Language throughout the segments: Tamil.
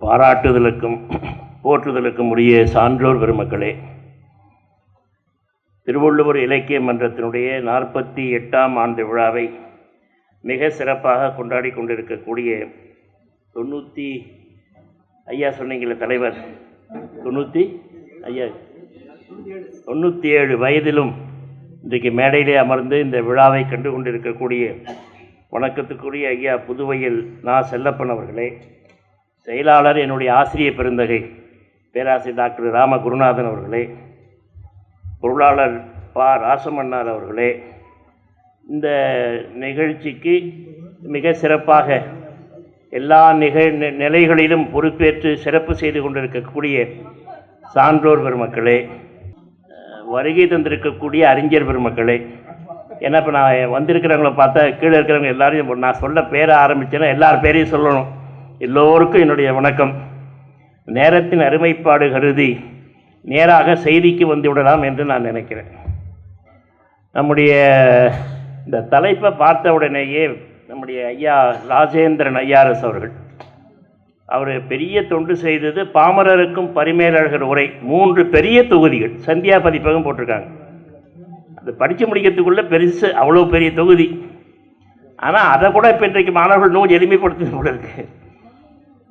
பாராட்டுதலுக்கும் போற்றுதலுக்கும் உரிய சான்றோர் பெருமக்களே, திருவள்ளுவர் இலக்கிய மன்றத்தினுடைய 48ஆம் ஆண்டு விழாவை மிக சிறப்பாக கொண்டாடி கொண்டிருக்கக்கூடிய 97 தலைவர் 97 வயதிலும் இன்றைக்கு மேடையிலே அமர்ந்து இந்த விழாவை கண்டு கொண்டிருக்கக்கூடிய வணக்கத்துக்குரிய ஐயா புதுவையில் செல்லப்பன் அவர்களே, செயலாளர் என்னுடைய ஆசிரிய பெருந்தகை பேராசிரியர் டாக்டர் ராம குருநாதன் அவர்களே, பொருளாளர் ராசமன்னார் அவர்களே, இந்த நிகழ்ச்சிக்கு மிக சிறப்பாக எல்லா நிலைகளிலும் பொறுப்பேற்று சிறப்பு செய்து கொண்டிருக்கக்கூடிய சான்றோர் பெருமக்களே, வருகை தந்திருக்கக்கூடிய அறிஞர் பெருமக்களே. ஏன்னா இப்போ நான் வந்திருக்கிறவங்கள பார்த்தா கீழே இருக்கிறவங்க எல்லாரையும் நான் சொல்ல பேரை ஆரம்பித்தேன்னா எல்லார் பேரையும் சொல்லணும். எல்லோருக்கும் என்னுடைய வணக்கம். நேரத்தின் அருமைப்பாடு கருதி நேராக செய்திக்கு வந்துவிடலாம் என்று நான் நினைக்கிறேன். நம்முடைய இந்த தலைப்பை பார்த்த உடனேயே நம்முடைய ஐயா ராஜேந்திரன் ஐஆர்எஸ் அவர் பெரிய தொண்டு செய்தது பாமரருக்கும் பரிமேலழகர் உரை 3 பெரிய தொகுதிகள் சந்தியா பதிப்பகம் போட்டிருக்காங்க. அது படித்து முடிக்கிறதுக்குள்ளே பெருசு, அவ்வளோ பெரிய தொகுதி. ஆனால் அதை கூட இப்போ இன்றைக்கு மாணவர்கள் நூல் எளிமைப்படுத்த போல இருக்கு.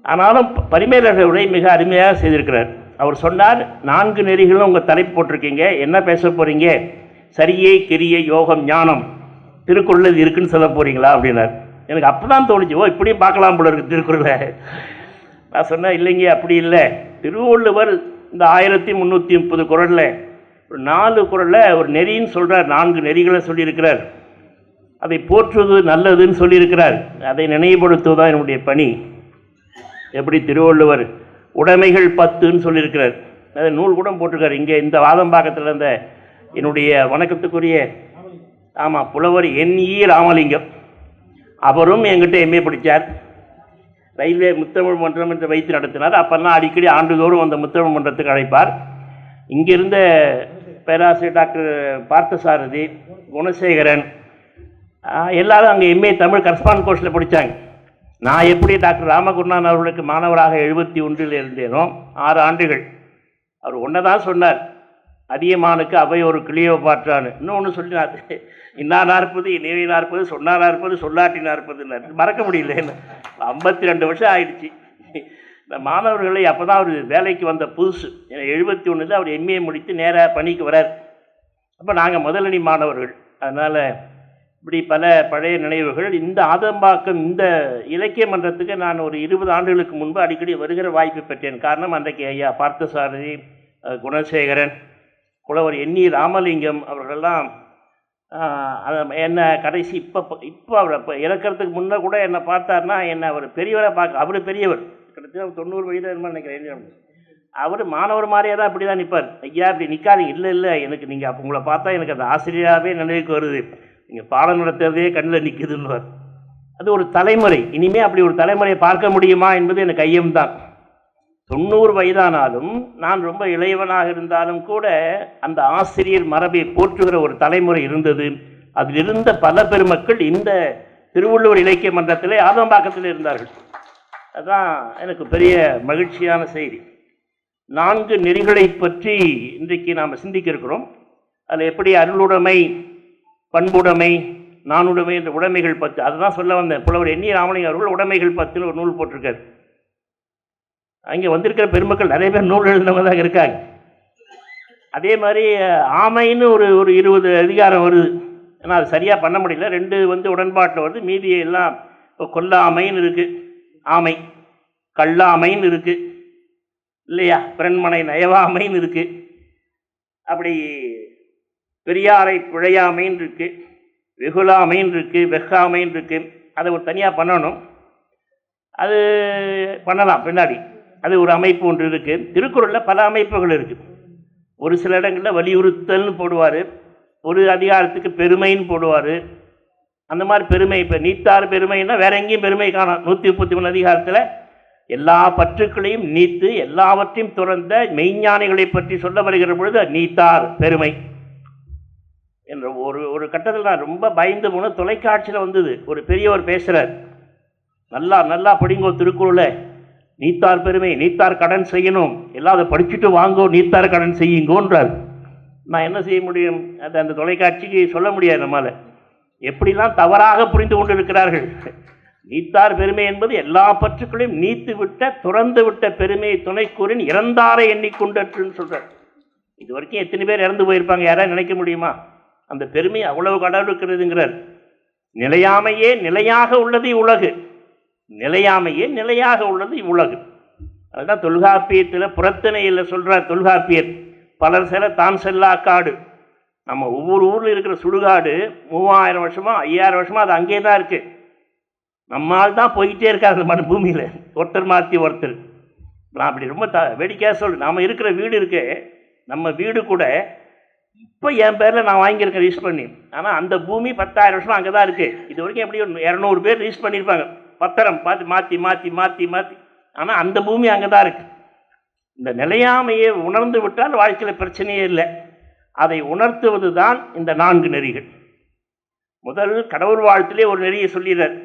ஆனாலும் பரிமேலழகர் உரை மிக அருமையாக செய்திருக்கிறார். அவர் சொன்னார், 4 நெறிகளும் உங்கள் தலைப்பு போட்டிருக்கீங்க, என்ன பேச போகிறீங்க? சரியை, கிரியை, யோகம், ஞானம், திருக்குறள் இருக்குன்னு சொல்ல போகிறீங்களா அப்படின்னார். எனக்கு அப்போ தான் தோணுச்சு, இப்படியும் பார்க்கலாம் போல இருக்குது திருக்குறளை. நான் சொன்னேன், இல்லைங்க அப்படி இல்லை. திருவள்ளுவர் இந்த 1330 குறளில் ஒரு 4 குறளில் ஒரு நெறின்னு சொல்கிறார், 4 நெறிகளை சொல்லியிருக்கிறார். அதை போற்றுவது நல்லதுன்னு சொல்லியிருக்கிறார். அதை நினைவுபடுத்துவதுதான் என்னுடைய பணி. எப்படி திருவள்ளுவர் உடைமைகள் 10ன்னு சொல்லியிருக்கிறார். அதை நூல் கூட போட்டிருக்கார். இங்கே இந்த வாதம்பாக்கத்தில் இருந்த என்னுடைய வணக்கத்துக்குரிய புலவர் NE ராமலிங்கம், அவரும் என்கிட்ட MA படித்தார். ரயில்வே முத்தமிழ் மன்றம் என்று வைத்து நடத்தினார். அப்போல்லாம் அடிக்கடி ஆண்டுதோறும் அந்த முத்தமிழ் மன்றத்துக்கு அழைப்பார். இங்கிருந்த பேராசிரியர் டாக்டர் பார்த்தசாரதி, குணசேகரன் எல்லாரும் அங்கே MA தமிழ் கரஸ்பாண்ட் கோர்ஸில் படித்தாங்க. நான் எப்படி டாக்டர் ராமகுருநாதன் அவர்களுக்கு மாணவராக 71 இருந்தேனோ 6 ஆண்டுகள். அவர் ஒன்றை தான் சொன்னார், அதியமானுக்கு அவை ஒரு கிளியோபாற்றான்னு. இன்னொன்று சொல்லினார், இன்னா 40 இணைவை 40 சொன்னா 40 சொல்லாட்டி 40 மறக்க முடியல. 52 வருஷம் ஆயிடுச்சு. இந்த மாணவர்களை அப்போ தான் அவர் வேலைக்கு வந்த புதுசு. 71 அவர் MA முடித்து நேராக பணிக்கு வரார். அப்போ நாங்கள் முதலணி மாணவர்கள். அதனால் இப்படி பல பழைய நினைவுகள். இந்த ஆதம்பாக்கம் இந்த இலக்கிய மன்றத்துக்கு நான் ஒரு 20 ஆண்டுகளுக்கு முன்பு அடிக்கடி வருகிற வாய்ப்பு பெற்றேன். காரணம், அன்றைக்கு ஐயா பார்த்தசாரதி, குணசேகரன், புலவர் NE ராமலிங்கம் அவர்களெல்லாம் என்ன கடைசி இப்போ அவர் இறக்கிறதுக்கு முன்னே கூட என்னை பார்த்தார்னா என்னை அவர் பெரியவரை பார்க்க, அவர் பெரியவர், கிட்டத்தட்ட 90 வயது நினைக்கிறேன். அவர் மாணவர் மாதிரியே தான் இப்படி தான் நிற்பார். ஐயா இப்படி நிற்காதீங்க, இல்லை எனக்கு நீங்கள் அப்போ உங்களை பார்த்தா எனக்கு அந்த ஆசிரியராகவே நினைவுக்கு வருது, நீங்கள் பாடம் நடத்துறதே கண்ணில் நிற்குதுன்னுவார். அது ஒரு தலைமுறை. இனிமேல் அப்படி ஒரு தலைமுறையை பார்க்க முடியுமா என்பது எனக்கு ஐயம்தான். 90 வயதானாலும் நான் ரொம்ப இளையவனாக இருந்தாலும் கூட அந்த ஆசிரியர் மரபை போற்றுகிற ஒரு தலைமுறை இருந்தது. அதில் இருந்த பல பெருமக்கள் இந்த திருவள்ளுவர் இலக்கிய மன்றத்திலே ஆதம்பாக்கத்தில் இருந்தார்கள். அதுதான் எனக்கு பெரிய மகிழ்ச்சியான செய்தி. 4 நெறிகளை பற்றி இன்றைக்கு நாம் சிந்திக்க இருக்கிறோம். அதில் எப்படி அருளுடைமை, பண்புடைமை, நானுடைமை என்ற உடைமைகள் 10, அதுதான் சொல்ல வந்தேன். புலவர் NE ராமலிங்கம் அவர்கள் உடைமைகள் 10ன்னு ஒரு நூல் போட்டிருக்காரு. அங்கே வந்திருக்கிற பெருமக்கள் நிறைய பேர் நூல் எழுதினவங்க தான் இருக்காங்க. அதே மாதிரி ஆமைன்னு ஒரு 20 அதிகாரம் வருது. ஏன்னா அது சரியாக பண்ண முடியல, 2 உடன்பாட்டில் வருது. மீதியை எல்லாம் இப்போ கொல்லாமைன்னு இருக்குது, ஆமை, கல்லாமைன்னு இருக்குது இல்லையா, பிறன்மனை நயவாமைன்னு இருக்குது, அப்படி பெரியாரை பிழையாமைன்னு இருக்குது, வெகுலாமைன்னு இருக்குது, வெக்காமைன்னு இருக்குது. அதை ஒரு தனியாக பண்ணணும். அது பண்ணலாம் பின்னாடி. அது ஒரு அமைப்பு ஒன்று இருக்குது. திருக்குறளில் பல அமைப்புகள் இருக்குது. ஒரு சில இடங்களில் வலியுறுத்தல்னு போடுவார், ஒரு அதிகாரத்துக்கு பெருமைன்னு போடுவார். அந்த மாதிரி பெருமை, இப்போ நீத்தார் பெருமைன்னா வேற எங்கேயும் பெருமை காணும். 133 அதிகாரத்தில் எல்லா பற்றுக்களையும் நீத்து எல்லாவற்றையும் துறந்த மெய்ஞானிகளை பற்றி சொல்ல வருகிற பொழுது நீத்தார் பெருமை என்ற ஒரு கட்டத்தில் நான் ரொம்ப பயந்து போன தொலைக்காட்சியில் வந்தது. ஒரு பெரியவர் பேசுகிறார், நல்லா படிங்கோ திருக்குறளை, நீத்தார் பெருமை, நீத்தார் கடன் செய்யணும், எல்லாம் அதை படிச்சுட்டு வாங்கோ, நீத்தார் கடன் செய்யுங்கோன்றார். நான் என்ன செய்ய முடியும்? அதை அந்த தொலைக்காட்சிக்கு சொல்ல முடியாது நம்மால். எப்படிலாம் தவறாக புரிந்து கொண்டு இருக்கிறார்கள். நீத்தார் பெருமை என்பது எல்லா பற்றுக்களையும் நீத்து விட்ட, துறந்து விட்ட பெருமையை துணைக்கூறின் இறந்தாரை எண்ணிக்கொண்டற்றுன்னு சொல்கிறார். இது வரைக்கும் எத்தனை பேர் இறந்து போயிருப்பாங்க, யாராவது நினைக்க முடியுமா? அந்த பெருமை அவ்வளவு கடவுள் இருக்கிறதுங்கிறார். நிலையாமையே நிலையாக உள்ளது இவ்வுலகு, நிலையாமையே நிலையாக உள்ளது இவ்வுலகு. அதுதான் தொல்காப்பியத்தில் புறத்திணையில் சொல்கிறார் தொல்காப்பியர், பலர் செல்ல தான் செல்லா காடு. நம்ம ஒவ்வொரு ஊரில் இருக்கிற சுடுகாடு 3000 வருஷமா 5000 வருஷமா அது அங்கே தான் இருக்குது. நம்மால் தான் போய்கிட்டே இருக்காது அந்த பூமியில், ஒருத்தர் மாற்றி ஒருத்தர். நான் அப்படி ரொம்ப வேடிக்கையாக சொல்லு, நாம் இருக்கிற வீடு இருக்கு, நம்ம வீடு கூட இப்போ என் பேரில் நான் வாங்கியிருக்கேன் ரிஜிஸ்டர் பண்ணி. ஆனால் அந்த பூமி 10,000 வருஷம் அங்கே தான் இருக்குது. இது வரைக்கும் எப்படி 200 பேர் ரிஜிஸ்டர் பண்ணியிருப்பாங்க, பத்திரம் பார்த்து மாற்றி மாற்றி மாற்றி மாற்றி. ஆனால் அந்த பூமி அங்கே தான் இருக்குது. இந்த நிலையாமையை உணர்ந்து விட்டால் வாழ்க்கையில் பிரச்சனையே இல்லை. அதை உணர்த்துவது தான் இந்த 4 நெறிகள். முதல் கடவுள் வாழ்த்திலே ஒரு நெறியை சொல்லிடுறார்,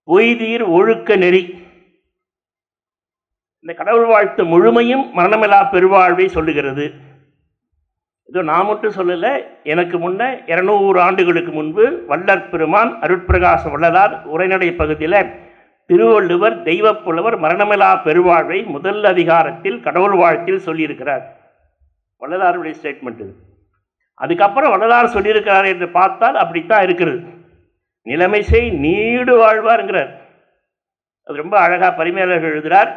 பொய்தீர் ஒழுக்க நெறி. இந்த கடவுள் வாழ்த்து முழுமையும் மரணமில்லா பெருவாழ்வை சொல்லுகிறது. இதோ நான் மட்டும் சொல்லலை, எனக்கு முன்ன 200 ஆண்டுகளுக்கு முன்பு வள்ளற் பெருமான் அருட்பிரகாச வள்ளலார் உரைநடை பகுதியில் திருவள்ளுவர் தெய்வப்புலவர் மரணமில்லா பெருவாழ்வை முதல் அதிகாரத்தில் கடவுள் வாழ்த்தில் சொல்லியிருக்கிறார். வள்ளலாருடைய ஸ்டேட்மெண்ட் இது. அதுக்கப்புறம் வள்ளலார் சொல்லியிருக்கிறார் என்று பார்த்தால் அப்படித்தான் இருக்கிறது. நிலைமை செய் நீடு வாழ்வார்ங்கிறார். அது ரொம்ப அழகாக பரிமேலழகர் எழுதுகிறார்.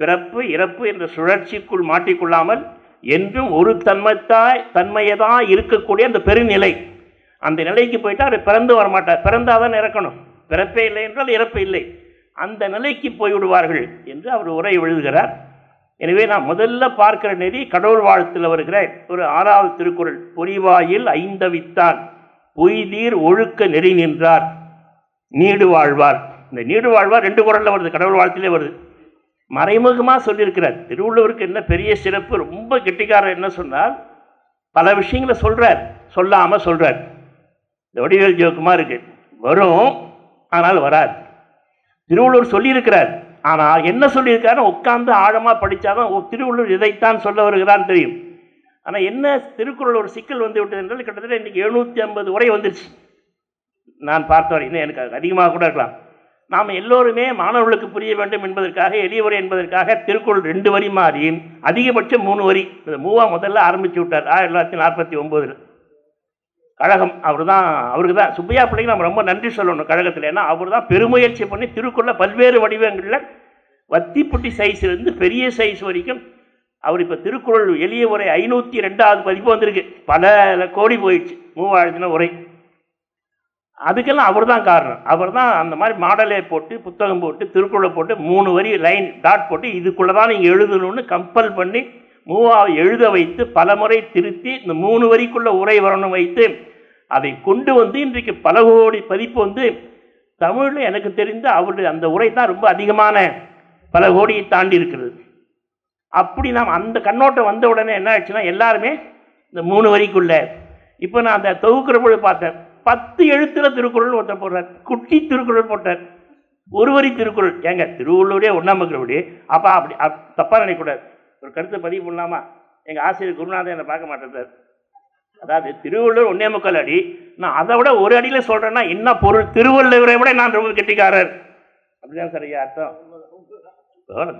பிறப்பு இறப்பு என்ற சுழற்சிக்குள் மாட்டிக்கொள்ளாமல் என்றும் ஒரு தன்மையதான் இருக்கக்கூடிய அந்த பெருநிலை, அந்த நிலைக்கு போயிட்டால் அவர் பிறந்து வரமாட்டார். பிறந்தாதான் இறக்கணும், பிறப்பே இல்லை என்றால் இறப்பு இல்லை, அந்த நிலைக்கு போய்விடுவார்கள் என்று அவர் உரை எழுதுகிறார். எனவே நான் முதல்ல பார்க்கிற நெறி கடவுள் வாழ்த்தில் வருகிற ஒரு 6வது திருக்குறள், பொறிவாயில் ஐந்தவித்தான் பொய்தீர் ஒழுக்க நெறி நின்றார் நீடு வாழ்வார். இந்த நீடு வாழ்வார் 2 குறளில் வருது, கடவுள் வாழ்த்திலே வருது. மறைமுகமாக சொல்லியிருக்கிறார். திருவள்ளுவருக்கு என்ன பெரிய சிறப்பு, ரொம்ப கெட்டிக்காரர் என்ன சொன்னால் பல விஷயங்களை சொல்கிறார், சொல்லாமல் சொல்கிறார். இந்த வடிவேல் ஜோக்குமா இருக்குது, வரும் ஆனால் வராது. திருவள்ளுவர் சொல்லியிருக்கிறார், ஆனால் என்ன சொல்லியிருக்காரு உட்கார்ந்து ஆழமாக படித்தாதான் திருவள்ளுவர் இதைத்தான் சொல்ல வருகிறான்னு தெரியும். ஆனால் என்ன திருக்குறள் ஒரு சிக்கல் வந்து விட்டது என்றால், கிட்டத்தட்ட இன்றைக்கி 750 உரை வந்துருச்சு நான் பார்த்த வரை. இன்னும் எனக்கு அதிகமாக கூட இருக்கலாம். நாம் எல்லோருமே மாணவர்களுக்கு புரிய வேண்டும் என்பதற்காக, எளிய உரை என்பதற்காக திருக்குறள் 2 வரி மாறி அதிகபட்சம் 3 வரி, 3 முதல்ல ஆரம்பித்து விட்டார் 1949 கழகம். அவருக்கு தான் சுப்பையா பிள்ளைங்க நம்ம ரொம்ப நன்றி சொல்லணும் கழகத்தில். ஏன்னா அவர் தான் பெருமுயற்சி பண்ணி திருக்குறளை பல்வேறு வடிவங்களில் வத்திப்புட்டி சைஸ்லேருந்து பெரிய சைஸ் வரைக்கும் அவர் இப்போ திருக்குறள் எளிய உரை 502வது பதிப்பு வந்திருக்கு. பல கோடி போயிடுச்சு 3000 உரை. அதுக்கெல்லாம் அவர் தான் காரணம். அவர் தான் அந்த மாதிரி மாடலே போட்டு புத்தகம் போட்டு திருக்குறளை போட்டு 3 வரி லைன் டாட் போட்டு இதுக்குள்ளே தான் நீங்கள் எழுதணும்னு கம்பல் பண்ணி 3 எழுத வைத்து பல முறை திருத்தி இந்த 3 வரிக்குள்ளே உரை வரணும் வைத்து அதை கொண்டு வந்து இன்றைக்கு பல கோடி பதிப்பு வந்து தமிழில் எனக்கு தெரிந்து அவருடைய அந்த உரை தான் ரொம்ப அதிகமான பல கோடியை தாண்டி இருக்கிறது. அப்படி நாம் அந்த கண்ணோட்டம் வந்த உடனே என்ன ஆச்சுன்னா எல்லாருமே இந்த 3 வரிக்குள்ளே. இப்போ நான் அந்த தொகுக்கிற பொழுது பார்த்தேன், 10 எழுத்தில் திருக்குறள் ஒருத்தர் போடுறார், குட்டி திருக்குறள் போட்டார், 1 வரி திருக்குறள். ஏங்க திருவள்ளுவரே 1ஆம் வகுப்புடி, அப்போ அப்படி தப்பாக நினைக்கக்கூடாது. ஒரு கருத்தை பதிவு பண்ணலாமா? எங்கள் ஆசிரியர் குருநாதன் என்னை பார்க்க மாட்டேன். அதாவது திருவள்ளுவர் 1.25 அடி, நான் அதை விட 1 அடியில் சொல்கிறேன்னா என்ன பொருள்? திருவள்ளுவரை விட நான் ரொம்ப கெட்டிக்காரர் அப்படிதான் சார் ஐயா அர்த்தம்.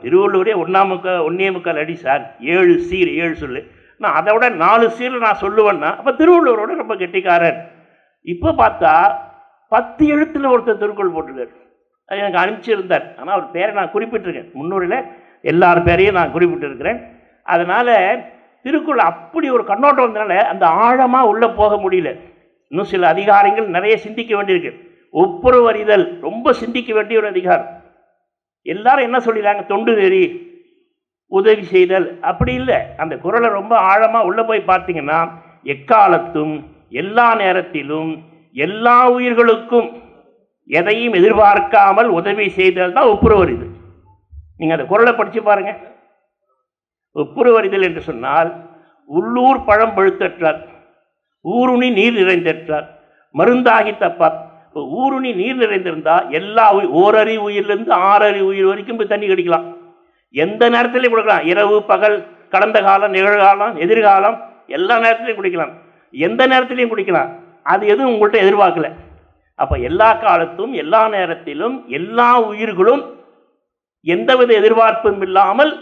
திருவள்ளுவரே 1.25 அடி சார், 7 சீர் 7 சொல்லு, நான் அதை விட 4 சீரில் நான் சொல்லுவேன்னா அப்போ திருவள்ளுவரோட ரொம்ப கெட்டிக்காரர். இப்போ பார்த்தா 10 எழுத்தில் ஒருத்தர் திருக்குறள் போட்டிருக்கார். அது எனக்கு அனுப்பிச்சிருந்தார். ஆனால் அவர் பேரை நான் குறிப்பிட்டிருக்கேன், முன்னூரில் எல்லார் பேரையும் நான் குறிப்பிட்டிருக்கிறேன். அதனால் திருக்குறள் அப்படி ஒரு கண்ணோட்டம் வந்தனால அந்த ஆழமாக உள்ளே போக முடியல. இன்னும் சில அதிகாரங்கள் நிறைய சிந்திக்க வேண்டியிருக்கு. ஒப்புரவறிதல் ரொம்ப சிந்திக்க வேண்டிய ஒரு அதிகாரம். எல்லாரும் என்ன சொல்லிடுறாங்க, தொண்டு நெறி, உதவி செய்தல், அப்படி இல்லை. அந்த குறளை ரொம்ப ஆழமாக உள்ளே போய் பார்த்தீங்கன்னா எக்காலத்தும் எல்லா நேரத்திலும் எல்லா உயிர்களுக்கும் எதையும் எதிர்பார்க்காமல் உதவி செய்தல் தான் ஒப்புரவறிதல். நீங்கள் அந்த குறளை படித்து பாருங்கள். ஒப்புரவறிதல் என்று சொன்னால் உள்ளூர் பழம் பழுத்தற்றார், ஊருணி நீர் நிறைந்தற்றார், மருந்தாகி தப்பார், இப்போ ஊருணி நீர் நிறைந்திருந்தால் எல்லா ஓரறி உயிரிலிருந்து 6 அடி உயிர் வரைக்கும் போய் தண்ணி கிடைக்கலாம். எந்த நேரத்திலையும் கொடுக்கலாம். இரவு பகல், கடந்த காலம், நிகழ்காலம், எதிர்காலம், எல்லா நேரத்திலையும் குடிக்கலாம். எந்த நேரத்திலையும் குடிக்கலாம். அது எதுவும் உங்கள்கிட்ட எதிர்பார்க்கல. அப்போ எல்லா காலத்தும் எல்லா நேரத்திலும் எல்லா உயிர்களும் எந்தவித எதிர்பார்ப்பும் இல்லாமல்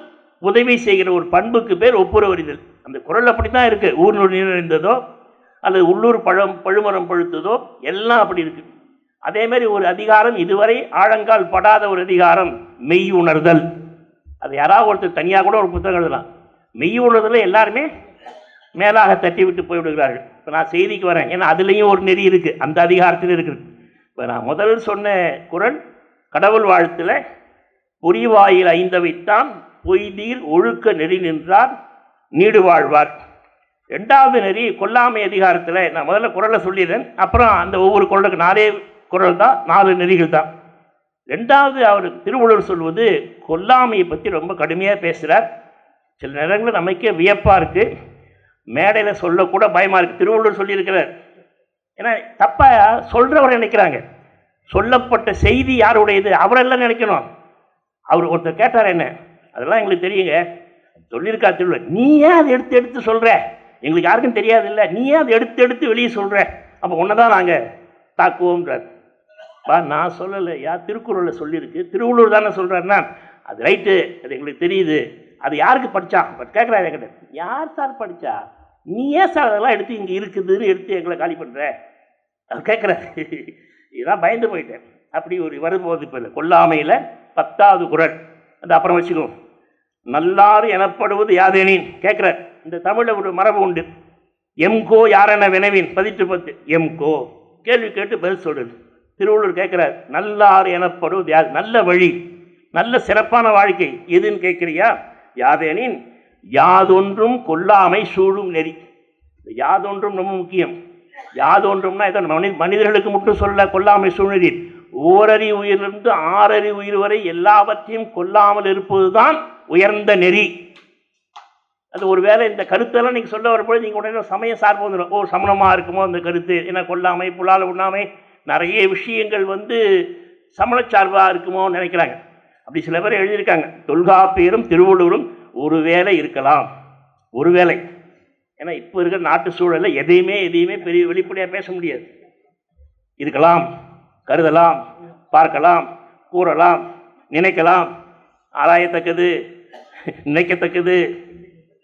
உதவி செய்கிற ஒரு பண்புக்கு பேர் ஒப்புரவறிதல். அந்த குறள் அப்படி தான் இருக்குது. ஊர் நீர் நிறைந்ததோ அல்லது உள்ளூர் பழுமரம் பழுத்ததோ எல்லாம் அப்படி இருக்கு. அதே மாதிரி ஒரு அதிகாரம் இதுவரை ஆழங்கால் படாத ஒரு அதிகாரம் மெய் உணர்தல். அது யாராவது ஒருத்தர் தனியாக கூட ஒரு புத்தகம் எழுதலாம். மெய் உணர்தல் எல்லாருமே மேலாக தட்டி விட்டு போய்விடுகிறார்கள். இப்போ நான் செய்திக்கு வரேன், ஏன்னா அதுலேயும் ஒரு நெறி இருக்குது, அந்த அதிகாரத்தில் இருக்குது. இப்போ நான் முதல் சொன்ன குறள் கடவுள் வாழ்த்தில் பொறிவாயில் ஐந்தவைத்தான் பொய்தீர் ஒழுக்க நெறி நின்றார் நீடு வாழ்வார். 2வது நெறி கொல்லாமை அதிகாரத்தில் நான் முதல்ல குறளை சொல்லிடுறேன், அப்புறம் அந்த ஒவ்வொரு குறளுக்கு 4 குறள் தான், 4 நெறிகள் தான். 2வது அவர் திருவள்ளுவர் சொல்வது கொல்லாமையை பற்றி ரொம்ப கடுமையாக பேசுகிறார். சில நேரங்களில் நமக்கே வியப்பாக இருக்குது, மேடையில் சொல்லக்கூட பயமாக இருக்குது. திருவள்ளுவர் சொல்லியிருக்கிறார். ஏன்னா தப்பாக சொல்கிறவரை நினைக்கிறாங்க. சொல்லப்பட்ட செய்தி யாருடையது அவரெல்லாம் நினைக்கணும். அவர் ஒருத்தர் கேட்டார், என்ன அதெல்லாம் எங்களுக்கு தெரியுங்க, சொல்லியிருக்கா திருவள்ளுவர், நீ ஏன் அதை எடுத்து சொல்கிற, எங்களுக்கு யாருக்கும் தெரியாது இல்லை, நீ ஏன் அதை எடுத்து வெளியே சொல்கிற, அப்போ ஒன்று தான் நாங்கள் தாக்குவோம்ன்றார். நான் சொல்லலை, யார் திருக்குறளில் சொல்லியிருக்கு, திருவள்ளுவர் தானே சொல்கிறாருன்னா அது ரைட்டு, அது எங்களுக்கு தெரியுது. அது யாருக்கு படித்தான் பட் கேட்குறாரு என்கிட்ட, யார் சார் படித்தா, நீ ஏன் சார் அதெல்லாம் எடுத்து இங்கே இருக்குதுன்னு எடுத்து எங்களை காலி பண்ணுற, அது கேட்குறாரு. இதெல்லாம் பயந்து போயிட்டேன். அப்படி ஒரு வரும்போது இப்போ இல்லை. கொல்லாமையில் 10வது குறள், அது அப்புறம் வச்சுக்கோம். நல்லாறு எனப்படுவது யாதெனின் கேட்குறார். இந்த தமிழில் ஒரு மரபு உண்டு, எம்கோ யாரென வினவின் 10 எம்கோ கேள்வி கேட்டு பதில் சொல்லுது. திருவள்ளுவர் கேட்குறார், நல்லாறு எனப்படுவது யார், நல்ல வழி, நல்ல சிறப்பான வாழ்க்கை எதுன்னு கேட்குறியா, யாதெனின் யாதொன்றும் கொல்லாமை சூழும் நெறி. யாதொன்றும் ரொம்ப முக்கியம். யாதொன்றும்னா இதை மனிதர்களுக்கு மட்டும் சொல்ல கொல்லாமை சூழ்நெறி, ஓரறி உயிரிலிருந்து 6 அடி உயிர் வரை எல்லாவற்றையும் கொல்லாமல் இருப்பது தான் உயர்ந்த நெறி. அது ஒரு வேளை இந்த கருத்தெல்லாம் நீங்கள் சொல்ல வரும்போது நீங்கள் உடனே சமய சார்பு வந்துடும். ஓ சமணமாக இருக்குமோ அந்த கருத்து, ஏன்னா கொல்லாமை புலால் உண்ணாமை நிறைய விஷயங்கள் சமணச்சார்பாக இருக்குமோன்னு நினைக்கிறாங்க. அப்படி சில பேர் எழுதியிருக்காங்க. தொல்காப்பியரும் திருவள்ளுவரும் ஒரு வேளை இருக்கலாம், ஒரு வேளை. ஏன்னா இப்போ இருக்கிற நாட்டு சூழலில் எதையுமே பெரிய வெளிப்படையாக பேச முடியாது. இருக்கலாம், கருதலாம், பார்க்கலாம், கூறலாம், நினைக்கலாம், ஆராயத்தக்கது, நினைக்கத்தக்கது.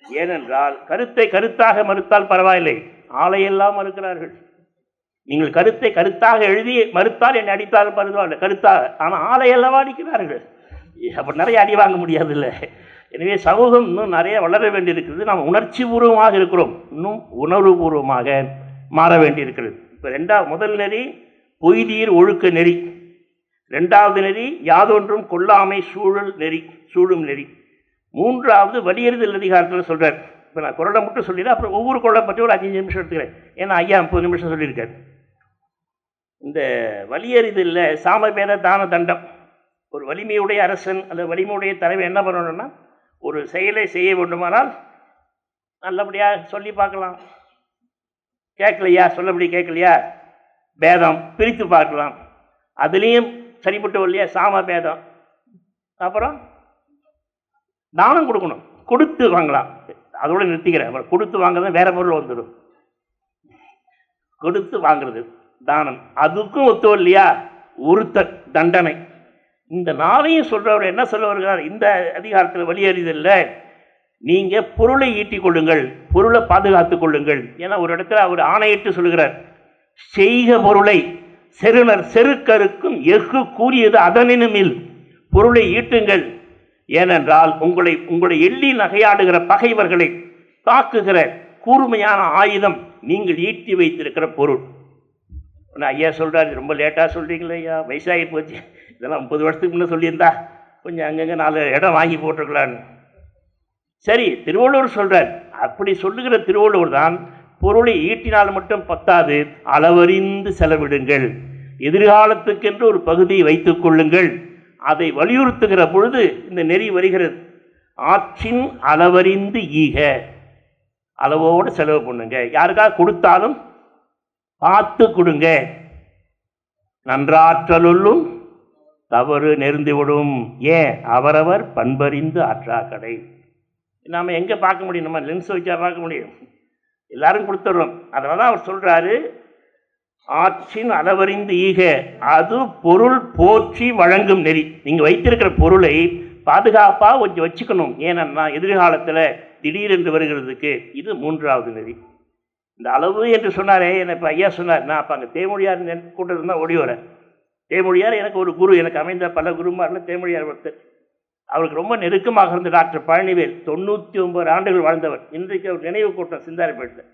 ஏனென்றால் கருத்தை கருத்தாக மறுத்தால் பரவாயில்லை, ஆலையெல்லாம் மறுக்கிறார்கள். நீங்கள் கருத்தை கருத்தாக எழுதி மறுத்தால் என்னை அடித்தாலும் பரவாயில்லை, கருத்தாக, ஆனால் ஆலையெல்லாம் அடிக்கிறார்கள். அப்போ நிறைய அடி வாங்க முடியாது இல்லை. எனவே சமூகம் இன்னும் நிறைய வளர வேண்டியிருக்கிறது. நாம் உணர்ச்சி பூர்வமாக இருக்கிறோம், இன்னும் உணர்வுபூர்வமாக மாற வேண்டியிருக்கிறது. இப்போ முதல் நெறி பொய்தீர் ஒழுக்க நெறி, 2வது நெறி யாதொன்றும் கொல்லாமை சூழும் நெறி, 3வது வலியுறுத்தல் அதிகாரத்தில் சொல்கிறார். இப்போ நான் குறளை மட்டும் சொல்லிடுறேன், அப்புறம் ஒவ்வொரு குறளை பற்றி ஒரு 5 நிமிஷம் எடுத்துக்கிறேன், ஏன்னா ஐயா 30 நிமிஷம் சொல்லியிருக்கார். இந்த வலியறிதலில் சாமபேத தான தண்டம். ஒரு வலிமையுடைய அரசன் அல்லது வலிமையுடைய தலைவர் என்ன பண்ணணும்னா, ஒரு செயலை செய்ய வேண்டுமானால் நல்லபடியாக சொல்லி பார்க்கலாம், கேட்கலையா சொல்லபடி கேட்கலையா பேதம் பிரித்து பார்க்கலாம், அதுலேயும் சரிப்பட்டு இல்லையா சாம பேதம். அப்புறம் தானம் கொடுக்கணும், கொடுத்து வாங்கலாம், அதோடு நிறுத்திக்கிறேன். அப்புறம் கொடுத்து வாங்குறது வேற பொருள் வந்துடும், கொடுத்து வாங்குறது தானம், அதுக்கும் ஒத்து இல்லையா ஒருத்தர் தண்டனை. இந்த 4ஐயும் சொல்றவர் என்ன சொல்ல வருகிறார் இந்த அதிகாரத்தில் வலியறிதல்ல, நீங்கள் பொருளை ஈட்டிக் கொள்ளுங்கள், பொருளை பாதுகாத்துக் கொள்ளுங்கள். ஏன்னா ஒரு இடத்துல அவர் ஆணையிட்டு சொல்லுகிறார், செய்க பொருளை செருணர் செருக்கருக்கும் எஃகு கூறியது அதனினுமில், பொருளை ஈட்டுங்கள், ஏனென்றால் உங்களை எள்ளி நகையாடுகிற பகைவர்களை தாக்குகிற கூர்மையான ஆயுதம் நீங்கள் ஈட்டி வைத்திருக்கிற பொருள். ஐயா சொல்கிறாரு, ரொம்ப லேட்டாக சொல்கிறீங்களே ஐயா, வயசாகி போச்சு, இதெல்லாம் 30 வருஷத்துக்கு முன்னே சொல்லியிருந்தா கொஞ்சம் அங்கங்கே 4 இடம் வாங்கி போட்டிருக்கலான்னு. சரி, திருவள்ளுவர் சொல்கிறார். அப்படி சொல்லுகிற திருவள்ளுவர் தான் பொருளை ஈட்டினால் மட்டும் பத்தாது, அளவறிந்து செலவிடுங்கள், எதிர்காலத்துக்கென்று ஒரு பகுதியை வைத்துக் கொள்ளுங்கள். அதை வலியுறுத்துகிற பொழுது இந்த நெறி வருகிறது. ஆற்றின் அளவறிந்து ஈக, அளவோடு செலவு பண்ணுங்க, யாருக்காக கொடுத்தாலும் பார்த்து கொடுங்க. நன்றாற்றலுள்ளும் தவறு நெருந்துவிடும். ஏன்? அவரவர் பண்பறிந்து ஆற்றா கடை. நாம் எங்கே பார்க்க முடியும்? நம்ம லென்ஸ் வச்சா பார்க்க முடியும்? எல்லாரும் கொடுத்துட்றோம். அதனால தான் அவர் சொல்கிறாரு, ஆற்றின் அளவறிந்து ஈக அது பொருள் போற்றி வழங்கும் நெறி. நீங்கள் வைத்திருக்கிற பொருளை பாதுகாப்பாக கொஞ்சம் வச்சுக்கணும். ஏன்னா எதிர்காலத்தில் திடீரென்று வருகிறதுக்கு இது மூன்றாவது நெறி. இந்த அளவு என்று சொன்னாரே, என்னை இப்போ ஐயா சொன்னார். நான் அப்போ அங்கே தேமொழியார் கூட்டத்தில் தான் ஓடி வரேன். தேமொழியார் எனக்கு ஒரு குரு, எனக்கு அமைந்த பல குருமாரில் தேமொழியார் ஒருத்தர். அவருக்கு ரொம்ப நெருக்கமாக இருந்த டாக்டர் பழனிவேல் 99 ஆண்டுகள் வாழ்ந்தவர். இன்றைக்கு அவர் நினைவு கூட்டம் சிந்தாரிப்பேட்டில்.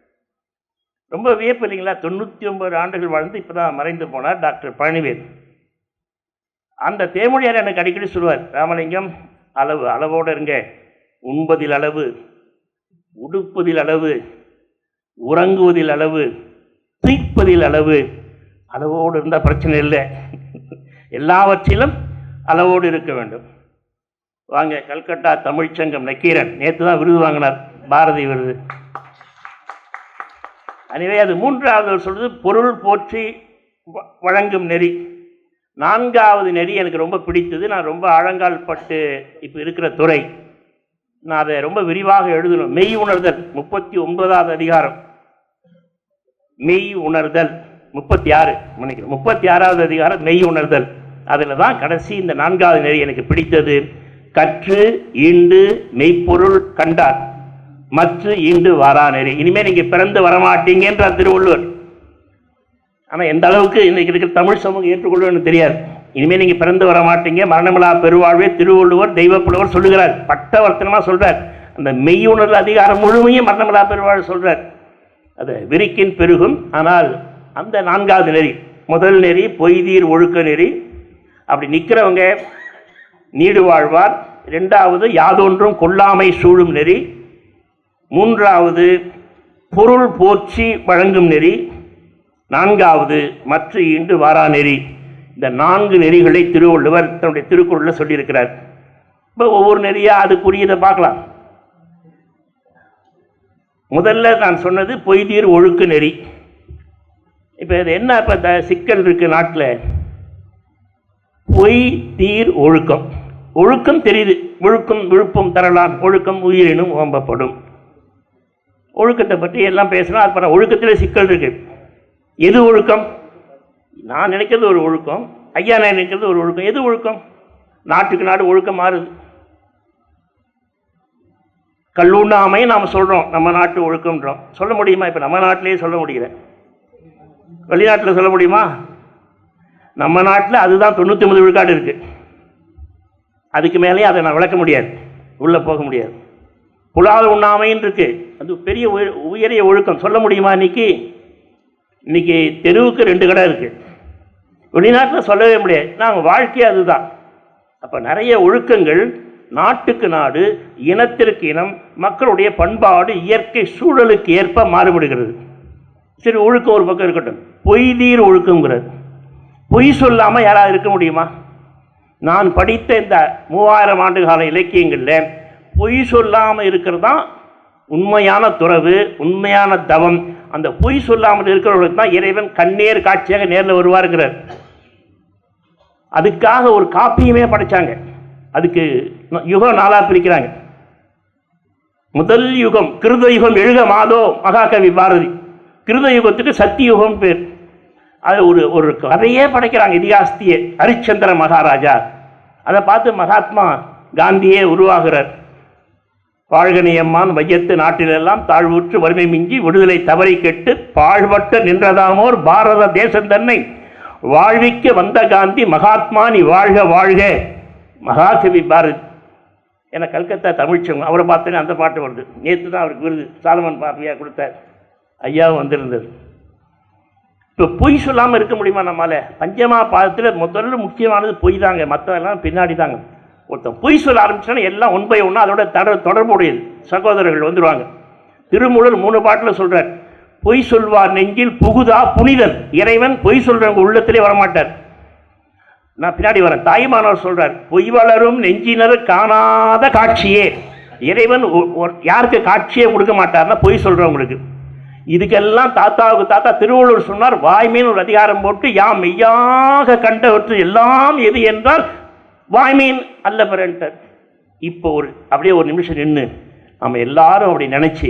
ரொம்ப வியப்பு இல்லைங்களா? 99 ஆண்டுகள் வாழ்ந்து இப்போ தான் மறைந்து போனார் டாக்டர் பழனிவேல். அந்த தேமொழியார் எனக்கு அடிக்கடி சொல்வார், ராமலிங்கம், அளவு அளவோடு இருங்க. உண்பதில் அளவு, உடுப்பதில் அளவு, உறங்குவதில் அளவு, தூய்ப்பதில் அளவு. அளவோடு இருந்தால் பிரச்சனை இல்லை. எல்லாவற்றிலும் அளவோடு இருக்க வேண்டும். வாங்க, கல்கட்டா தமிழ்ச்சங்கம் நக்கீரன் நேற்று தான் விருது வாங்கினார், பாரதி விருது. எனவே அது மூன்றாவது சொல்றது பொருள் போற்றி வழங்கும் நெறி. நான்காவது நெறி எனக்கு ரொம்ப பிடித்தது. நான் ரொம்ப ஆழங்கால் பட்டு இப்போ இருக்கிற துறை, நான் அதை ரொம்ப விரிவாக எழுதணும். மெய் உணர்தல் 39வது அதிகாரம். மெய் உணர்தல் 36வது அதிகாரம் மெய் உணர்தல். அதில் தான் கடைசி இந்த நான்காவது நெறி எனக்கு பிடித்தது. கற்று ஈண்டு மெய்ப்பொருள் கண்டார் மற்ற ஈண்டு வாரா நெறி. இனிமேல் நீங்கள் பிறந்து வரமாட்டீங்கன்றார் திருவள்ளுவர். ஆனால் எந்த அளவுக்கு இன்றைக்கு இருக்கிற தமிழ் சமூகம் ஏற்றுக்கொள்வது தெரியாது. இனிமேல் நீங்கள் பிறந்து வர மாட்டீங்க, மரணமில்லா பெருவாழ்வே திருவள்ளுவர் தெய்வப்புலவர் சொல்லுகிறார். பட்டவர்த்தனமாக சொல்கிறார். அந்த மெய்யுணர்வு அதிகாரம் முழுமையும் மரணமில்லா பெருவாழ்வு சொல்கிறார். அது விரிக்கின் பெருகும். ஆனால் அந்த நான்காவது நெறி, முதல் நெறி பொய்தீர் ஒழுக்க நெறி. அப்படி நிற்கிறவங்க நீடு வாழ்வார். இரண்டாவது யாதொன்றும் கொல்லாமை சூழும் நெறி. மூன்றாவது பொருள் போற்றி வழங்கும் நெறி. நான்காவது மற்ற ஈண்டு வாரா நெறி. இந்த 4 நெறிகளை திருவள்ளுவர் தன்னுடைய திருக்குறளில் சொல்லியிருக்கிறார். இப்போ ஒவ்வொரு நெறியாக அதுக்குரியதை பார்க்கலாம். முதல்ல நான் சொன்னது பொய்தீர் ஒழுக்க நெறி. இப்போ இது என்ன? இப்போ சிக்கல் இருக்குது நாட்டில். பொய் தீர் ஒழுக்கம். ஒழுக்கம் தெரியுது, ஒழுக்கம் விழுப்பம் தரலாம், ஒழுக்கம் உயிரினும் ஓம்பப்படும். ஒழுக்கத்தை பற்றி எல்லாம் பேசணும். அது பண்ண ஒழுக்கத்தில் சிக்கல் இருக்குது. எது ஒழுக்கம்? நான் நினைக்கிறது ஒரு ஒழுக்கம், ஐயா நான் நினைக்கிறது ஒரு ஒழுக்கம். எது ஒழுக்கம்? நாட்டுக்கு நாடு ஒழுக்கம் மாறுது. கல்லுண்ணாமை நாம் சொல்கிறோம், நம்ம நாட்டு ஒழுக்கம்ன்றோம். சொல்ல முடியுமா? இப்போ நம்ம நாட்டிலேயே சொல்ல முடியல, வெளிநாட்டில் சொல்ல முடியுமா? நம்ம நாட்டில் அதுதான் 99 விழுக்காடு இருக்குது. அதுக்கு மேலேயே அதை நான் விளக்க முடியாது, உள்ளே போக முடியாது. புலால் உண்ணாமைன்னு இருக்கு, அது பெரிய உயரிய ஒழுக்கம். சொல்ல முடியுமா? இன்னைக்கு தெருவுக்கு 2 கடை இருக்குது. வெளிநாட்டில் சொல்லவே முடியாது. நாங்கள் வாழ்க்கையே அதுதான். அப்போ நிறைய ஒழுக்கங்கள் நாட்டுக்கு நாடு, இனத்திற்கு இனம், மக்களுடைய பண்பாடு, இயற்கை சூழலுக்கு ஏற்ப மாறுபடுகிறது. சரி, ஒழுக்கம் ஒரு பக்கம் இருக்கட்டும். பொய்தீர் ஒழுக்கங்கிறது. பொய் சொல்லாமல் யாராவது இருக்க முடியுமா? நான் படித்த இந்த 3000 ஆண்டு கால இலக்கியங்களில் பொய் சொல்லாமல் இருக்கிறது தான் உண்மையான துறவு, உண்மையான தவம். அந்த பொய் சொல்லாமல் இருக்கிறவர்களுக்கு தான் இறைவன் கண்ணேர் காட்சியாக நேரில் வருவாருங்கிறார். அதுக்காக ஒரு காப்பியுமே படைச்சாங்க. அதுக்கு யுகம் 4ஆக பிரிக்கிறாங்க. முதல் யுகம் கிருத யுகம், எழுக மாதோ மகாகவி பாரதி. கிருத யுகத்துக்கு சத்தியுகம் பேர். அது ஒரு கதையே படைக்கிறாங்க, இதிகாசத்தையே. ஹரிச்சந்திர மகாராஜா. அதை பார்த்து மகாத்மா காந்தியே உருவாகிறார். வாழ்கனியம்மான் வையத்து நாட்டிலெல்லாம் தாழ்வுற்று வறுமை மிஞ்சி விடுதலை தவறி கெட்டு பாழ்பட்ட நின்றதாமோர் பாரத தேசம் தன்னை வாழ்விக்க வந்த காந்தி மகாத்மா நீ வாழ்க வாழ்க. மகாகவி பாரதி. ஏன்னா கல்கத்தா தமிழ்ச்சங்கம், அவரை பார்த்தோன்னே அந்த பாட்டு வருது. நேற்று தான் அவருக்கு விருது சாலமன் பாரதியாக கொடுத்தார். ஐயாவும் வந்திருந்தது. இப்போ பொய் சொல்லாமல் இருக்க முடியுமா நம்மளால்? பஞ்சமா பாதத்தில் முதல்ல முக்கியமானது பொய் தாங்க, மற்றதெல்லாம் பின்னாடி தாங்க. ஒருத்தன் பொய் சொல்ல ஆரம்பிச்சோன்னா எல்லாம் 1 by 1 அதோட தொடர்புடையது. சகோதரர்கள் வந்துடுவாங்க. திருமூலர் 3 பாட்டில் சொல்கிறார், பொய் சொல்வார் நெஞ்சில் புகுதா புனிதன். இறைவன் பொய் சொல்கிறவங்க உள்ளத்திலே வரமாட்டார். நான் பின்னாடி வரேன். தாய்மானவர் சொல்கிறார், பொய் வளரும் நெஞ்சினர் காணாத காட்சியே. இறைவன் யாருக்கு காட்சியே கொடுக்க மாட்டார்னா பொய் சொல்கிறவங்களுக்கு. இதுக்கெல்லாம் தாத்தாவுக்கு தாத்தா திருவள்ளுவர் சொன்னார், வாய்மைன்னு ஒரு அதிகாரம் போட்டு, யாம் மெய்யாக கண்டவற்று எல்லாம் எது என்றால் வாய்மையின் அல்ல பிறன்ட்டார். இப்போ அப்படியே ஒரு நிமிஷம் நின்று நம்ம எல்லாரும் அப்படி நினைச்சு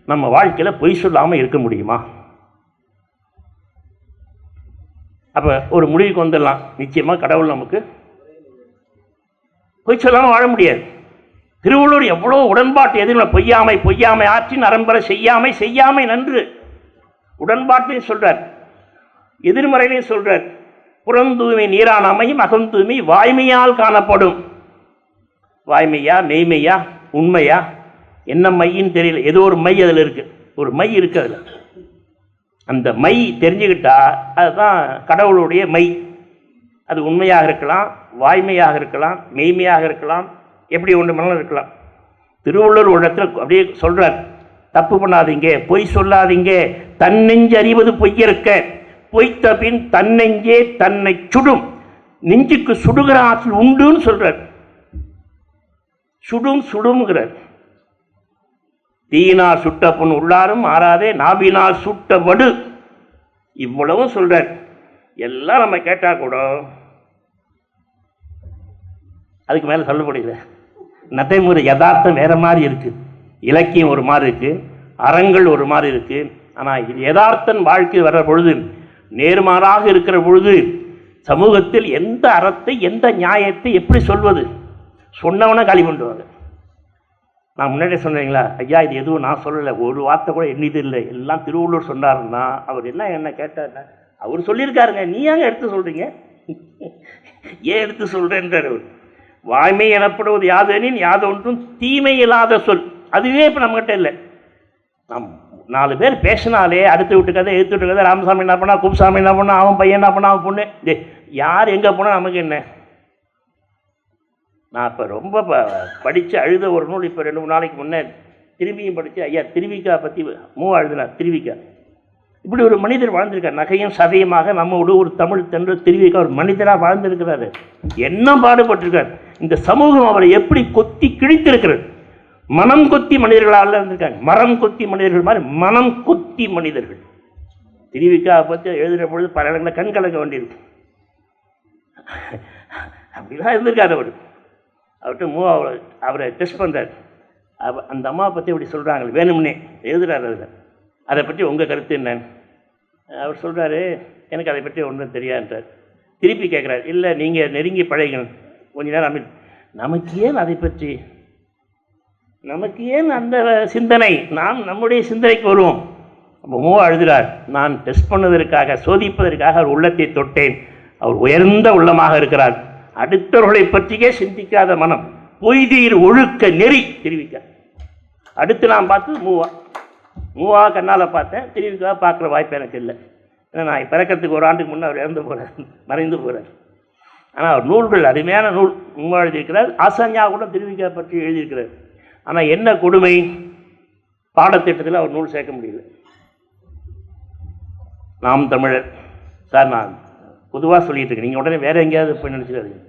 நம்ம வாழ்க்கையில் பொய் சொல்லாமல் இருக்க முடியுமா? அப்போ ஒரு முடிவுக்கு வந்துடலாம், நிச்சயமாக கடவுள் நமக்கு பொய் சொல்லாமல் வாழ முடியாது. திருவள்ளுவர் எவ்வளோ உடன்பாட்டு எதிர்மை, பொய்யாமை பொய்யாமை ஆற்றின் அறம்பெற செய்யாமை செய்யாமை நன்று உடன்பாட்டையும் சொல்றார், எதிர்மறையிலையும் சொல்றார். புறந்தூய்மை நீரான அமையும், அகந்தூய்மை வாய்மையால் காணப்படும். வாய்மையா மெய்மையா உண்மையா என்ன மையின்னு தெரியல, ஏதோ ஒரு மை அதில் இருக்கு, ஒரு மை இருக்கு அதில். அந்த மை தெரிஞ்சுக்கிட்டா அதுதான் கடவுளுடைய மை. அது உண்மையாக இருக்கலாம், வாய்மையாக இருக்கலாம், மெய்மையாக இருக்கலாம், எப்படி ஒன்று மனதில் இருக்கலாம். திருவள்ளுவர் ஒரு இடத்துல அப்படியே சொல்றார், தப்பு பண்ணாதீங்க, பொய் சொல்லாதீங்க, தன்னெஞ்சு அறிவது பொய்யிருக்க, பொய்த்த பின் தன்னெஞ்சே தன்னை சுடும், நெஞ்சுக்கு சுடுகிற ஆற்றல் உண்டுன்னு சொல்றார். சுடும் சுடுங்கிறார். தீயினால் சுட்ட பொன் உள்ளாரும் ஆறாதே, நாவினால் சுட்ட வடு, இவ்வளவும் சொல்றார். எல்லாம் நம்ம கேட்டா கூட அதுக்கு மேலே சொல்ல முடியல. நடைமுறை யதார்த்தம் வேற மாதிரி இருக்கு, இலக்கியம் ஒரு மாதிரி இருக்கு, அறங்கள் ஒரு மாதிரி இருக்கு. ஆனால் இது யதார்த்தம் வாழ்க்கை வர்ற பொழுது, நேர்மாறாக இருக்கிற பொழுது, சமூகத்தில் எந்த அறத்தை எந்த நியாயத்தை எப்படி சொல்வது? சொன்னவனை காலி பண்ணுவாங்க. நான் முன்னாடியே சொன்னீங்களா, ஐயா இது எதுவும் நான் சொல்லலை, ஒரு வார்த்தை கூட எண்ணிது இல்லை, எல்லாம் திருவள்ளுவர் சொன்னாருன்னா அவர் என்ன கேட்டார், அவர் சொல்லியிருக்காருங்க, நீ ஏங்க எடுத்து சொல்றீங்க, ஏன் எடுத்து சொல்றேன்றார் அவர். வாய்மை எனப்படுவது யாதெனின் யாதொன்றும் தீமை இல்லாத சொல், அதுவே இப்போ நம்மகிட்ட இல்லை. நம் 4 பேர் பேசினாலே அடுத்து விட்டு கதை எடுத்து விட்டு கதை, ராமசாமி என்ன பண்ணா, குப்சாமி என்ன பண்ணா, அவன் பையன் என்ன பண்ணா, அவன் பொண்ணு, யார் எங்கே போனால் நமக்கு என்ன? நான் இப்போ ரொம்ப படித்து அழுத ஒரு நூல் இப்போ 2-3 நாளைக்கு முன்னே திரும்பியும் படித்து, ஐயா திருவிக்கா பற்றி எழுதினார். திருவிக்கா இப்படி ஒரு மனிதர் வாழ்ந்திருக்கார், நகையும் சதையுமாக நம்மோடு ஒரு தமிழ் தென்று திருவிக்கா ஒரு மனிதராக வாழ்ந்திருக்கிறாரு. என்ன பாடுபட்டிருக்கார். இந்த சமூகம் அவரை எப்படி கொத்தி கிழித்திருக்கிறது. மனம் கொத்தி மனிதர்களால் இருந்திருக்காங்க, மரம் கொத்தி மனிதர்கள் மாதிரி மனம் கொத்தி மனிதர்கள். திருவிக்காவை பற்றி எழுதுகிற பொழுது பல இடங்களில் கண் கலக்க வேண்டியிருக்கு. அப்படிலாம் இருந்திருக்காரு அவர். அவர்கிட்ட அவரை டெஸ்ட் பண்ணுறார். அந்த அம்மாவை பற்றி இப்படி சொல்கிறாங்க, வேணும்னே எழுதுகிறார். அதில் அதை பற்றி உங்கள் கருத்து என்ன? அவர் சொல்கிறாரு, எனக்கு அதை பற்றி ஒன்றும் தெரியாதுன்றார். திருப்பி கேட்குறாரு, இல்லை நீங்கள் நெருங்கி பழகணும் கொஞ்ச நேரம். நமக்கு ஏன் அதை பற்றி, நமக்கு ஏன் அந்த சிந்தனை? நாம் நம்முடைய சிந்தனைக்கு வருவோம். அப்போ அழுகிறார், நான் டெஸ்ட் பண்ணதற்காக சோதிப்பதற்காக அவர் உள்ளத்தை தொட்டேன். அவர் உயர்ந்த உள்ளமாக இருக்கிறார். அடுத்தவர்களை பற்றியே சிந்திக்காத மனம், பொய்தீர் ஒழுக்க நெறி தெரிவிக்க. அடுத்து நான் பார்த்து மூவா கண்ணால் பார்த்தேன், திருவிக்காக பார்க்குற வாய்ப்பு எனக்கு இல்லை. ஏன்னா நான் பிறக்கிறதுக்கு ஒரு ஆண்டுக்கு முன்னே அவர் இறந்து போகிறார், மறைந்து போகிறார். ஆனால் அவர் நூல்கள் அருமையான நூல் மூவா எழுதியிருக்கிறார். ஆசான்யா கூட திருவிக்கா பற்றி எழுதியிருக்கிறார். ஆனால் என்ன கொடுமை, பாடத்திட்டத்தில் அவர் நூல் சேர்க்க முடியல. நாம் தமிழர் சார், நான் பொதுவாக சொல்லிட்டு இருக்கேன், நீங்கள் உடனே வேறு எங்கேயாவது போய் நினச்சிக்காதீங்க.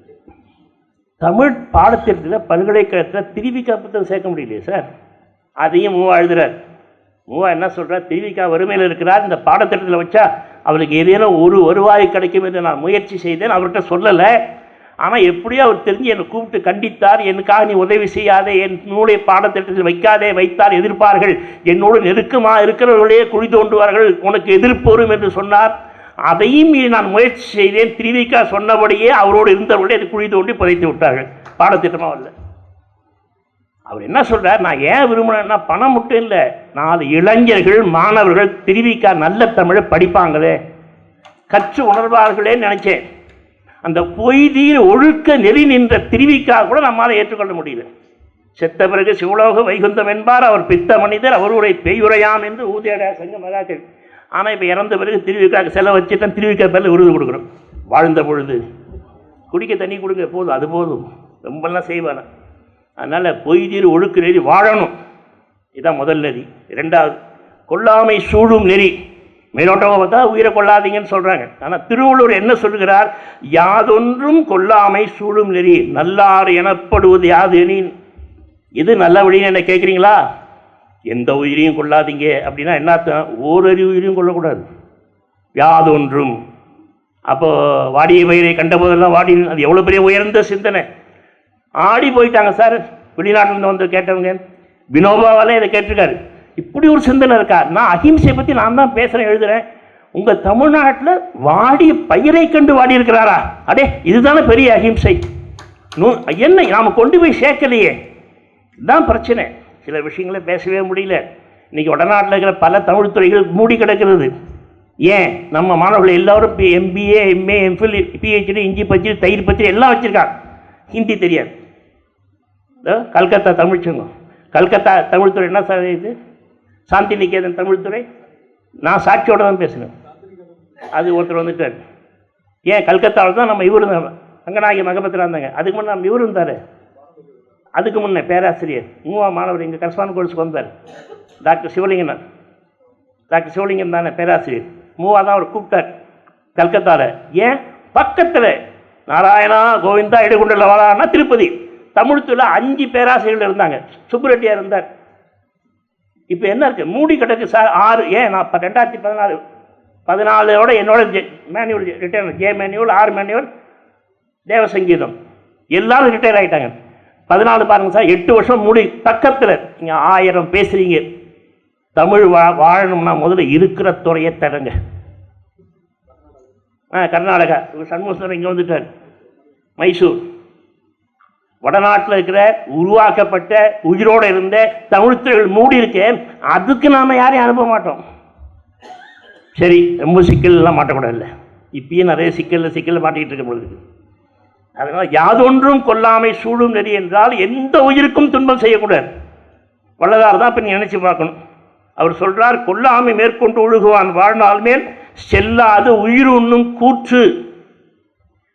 தமிழ் பாடத்திட்டத்தில் பல்கலைக்கழகத்தில் திருவிக்கா புத்தகம் சேர்க்க முடியலையே சார். அதையும் மூவா எழுதுறார். மூவா என்ன சொல்கிறார், திருவிக்கா வறுமையில் இருக்கிறார், இந்த பாடத்திட்டத்தில் வச்சா அவருக்கு ஏதேனும் ஒரு வருவாய் கிடைக்கும் என்று நான் முயற்சி செய்தேன், அவர்கிட்ட சொல்லலை. ஆனால் எப்படியோ அவர் தெரிஞ்சு என்னை கூப்பிட்டு கண்டித்தார். எனக்காக நீ உதவி செய்யாதே, என் நூலை பாடத்திட்டத்தில் வைக்காதே, வைத்தால் எதிர்ப்பார்கள், என்னோடு நெருக்கமாக இருக்கிறவர்களே குழி தோண்டுவார்கள், உனக்கு எதிர்ப்பு வரும் என்று சொன்னார். அதையும் நான் முயற்சி செய்தேன். திருவிக்கா சொன்னபடியே அவரோடு இருந்தவர்களே அது குழி தோண்டி புதைத்து விட்டார்கள். பாடத்திட்டமாக வரல. அவர் என்ன சொல்றார், நான் ஏன் விரும்பினேன்னா பணம் மட்டும் இல்லை, 4 இளைஞர்கள் மாணவர்கள் திருவிக்கா நல்ல தமிழை படிப்பாங்களே, கற்று உணர்வார்களே நினைச்சேன். அந்த பொய்தீர் ஒழுக்க நெறி நின்ற திருவிக்கா கூட நம்மால் ஏற்றுக்கொள்ள முடியல. செத்த பிறகு சிவலோக வைகுந்தம் என்பார் அவர் பித்த மனிதர், அவருடைய பெய்யுரையாம் என்று ஊதியடா சங்க மகாக்கள். ஆனால் இப்போ இறந்த பிறகு திருவிக்காக்கு செலவு வச்சுட்டேன், திருவிக்கா பேரில் விருது கொடுக்குறோம். வாழ்ந்த பொழுது குடிக்க தண்ணி கொடுங்க, போதும், அது போதும், ரொம்பலாம் செய்வான. அதனால் பொய்தீர் ஒழுக்கு நெறி வாழணும், இதுதான் முதல் நெறி. 2வது கொல்லாமை சூழும் நெறி. மேலோட்டமாக பார்த்தா உயிரை கொள்ளாதீங்கன்னு சொல்கிறாங்க. ஆனால் திருவள்ளுவர் என்ன சொல்கிறார், யாதொன்றும் கொல்லாமை சூழும் நெறி, நல்லார் எனப்படுவது யாது எனின். இது நல்ல வழின்னு என்ன கேட்குறீங்களா? எந்த உயிரையும் கொள்ளாதீங்க அப்படின்னா என்ன அர்த்தம்? ஓரறிவு உயிரையும் கொள்ளக்கூடாது. யாதொன்றும். அப்போது வாடிய பயிரை கண்ட போதெல்லாம் வாடி, அது எவ்வளோ பெரிய உயர்ந்த சிந்தனை. ஆடி போயிட்டாங்க சார் வெளிநாட்டிலேருந்து வந்து கேட்டவங்க. வினோபாவாலே இதை கேட்டிருக்காரு. இப்படி ஒரு சிந்தனை இருக்கா? நான் அஹிம்சையை பற்றி நான் தான் பேசுகிறேன், எழுதுகிறேன். உங்கள் தமிழ்நாட்டில் வாடிய பயிரை கண்டு வாடி இருக்கிறாரா? அடே, இதுதானே பெரிய அஹிம்சை. என்ன நாம் கொண்டு போய் சேர்க்கலையே, இதுதான் பிரச்சனை. சில விஷயங்களை பேசவே முடியல. இன்றைக்கி வடநாட்டில் இருக்கிற பல தமிழ் துறைகள் மூடி கிடக்கிறது. ஏன்? நம்ம மாணவர்கள் எல்லோரும் MBA, MA, MPhil, PhD, இஞ்சி பச்சடி, தயிர் பச்சடி எல்லாம் வச்சுருக்காங்க. ஹிந்தி தெரியாது. கல்கத்தா தமிழ்ச்சங்கம், கல்கத்தா தமிழ்துறை என்ன சார் இது? சாந்தி நிகேதன் தமிழ்துறை. நான் சாட்சியோடு தான் பேசுகிறேன். அது ஒருத்தர் வந்துட்டார். ஏன்? கல்கத்தாவில் தான் நம்ம இவர் ரங்கநாயகி மகபத்தில் இருந்தாங்க. அதுக்கு முன்னே நம்ம இவர் இருந்தார். அதுக்கு முன்னே பேராசிரியர் 3ஆம் மாணவர் இங்கே கரஸ்பாண்ட் கோர்ஸுக்கு வந்தார். டாக்டர் சிவலிங்கன். டாக்டர் சிவலிங்கன் தானே பேராசிரியர். 3ஆ தான் அவர் கூப்பிட்டார் கல்கத்தாவில். ஏன்? பக்கத்தில் நாராயணா கோவிந்தா இடைக்குண்டல வாழான்னா திருப்பதி. தமிழ்த்துல 5 பேராசிரியர்கள் இருந்தாங்க. சுப்புரெட்டியார் இருந்தார். இப்போ என்ன இருக்குது? மூடி கிடக்கு சார். 6. ஏன்? நான் 2014 என்னோட Manuel retire, J Manuel, 6 Manuel, Devasangeetham எல்லாரும் ரிட்டையர் ஆகிட்டாங்க. 14 பாருங்கள் சார், 8 வருஷம் மூடி. பக்கத்தில் நீங்கள் 1000 பேசுகிறீங்க. தமிழ் வாழணும்னா முதல்ல இருக்கிற துறையை தரங்க. கர்நாடகா சண்முகசுந்தரம் இங்கே வந்துட்டார். மைசூர். வடநாட்டில் இருக்கிற உருவாக்கப்பட்ட உயிரோடு இருந்த தமிழ்த்துறைகள் மூடி இருக்கு. அதுக்கு நாம் யாரையும் அனுப்ப மாட்டோம். சரி, ரொம்ப சிக்கல்லாம் மாட்டக்கூடாது. இல்லை, இப்பயும் நிறைய சிக்கலில் மாட்டிக்கிட்டு இருக்க பொழுது. அதனால் யாதொன்றும் கொல்லாமை சூழும் நெறி என்றால் எந்த உயிருக்கும் துன்பம் செய்யக்கூடாது. வள்ளலார் தான் இப்போ நீ நினச்சி பார்க்கணும். அவர் சொல்கிறார், கொல்லாமை மேற்கொண்டு ஒழுகுவான் வாழ்நாள் மேல் செல்லாது உயிர் உண்ணும் கூற்று.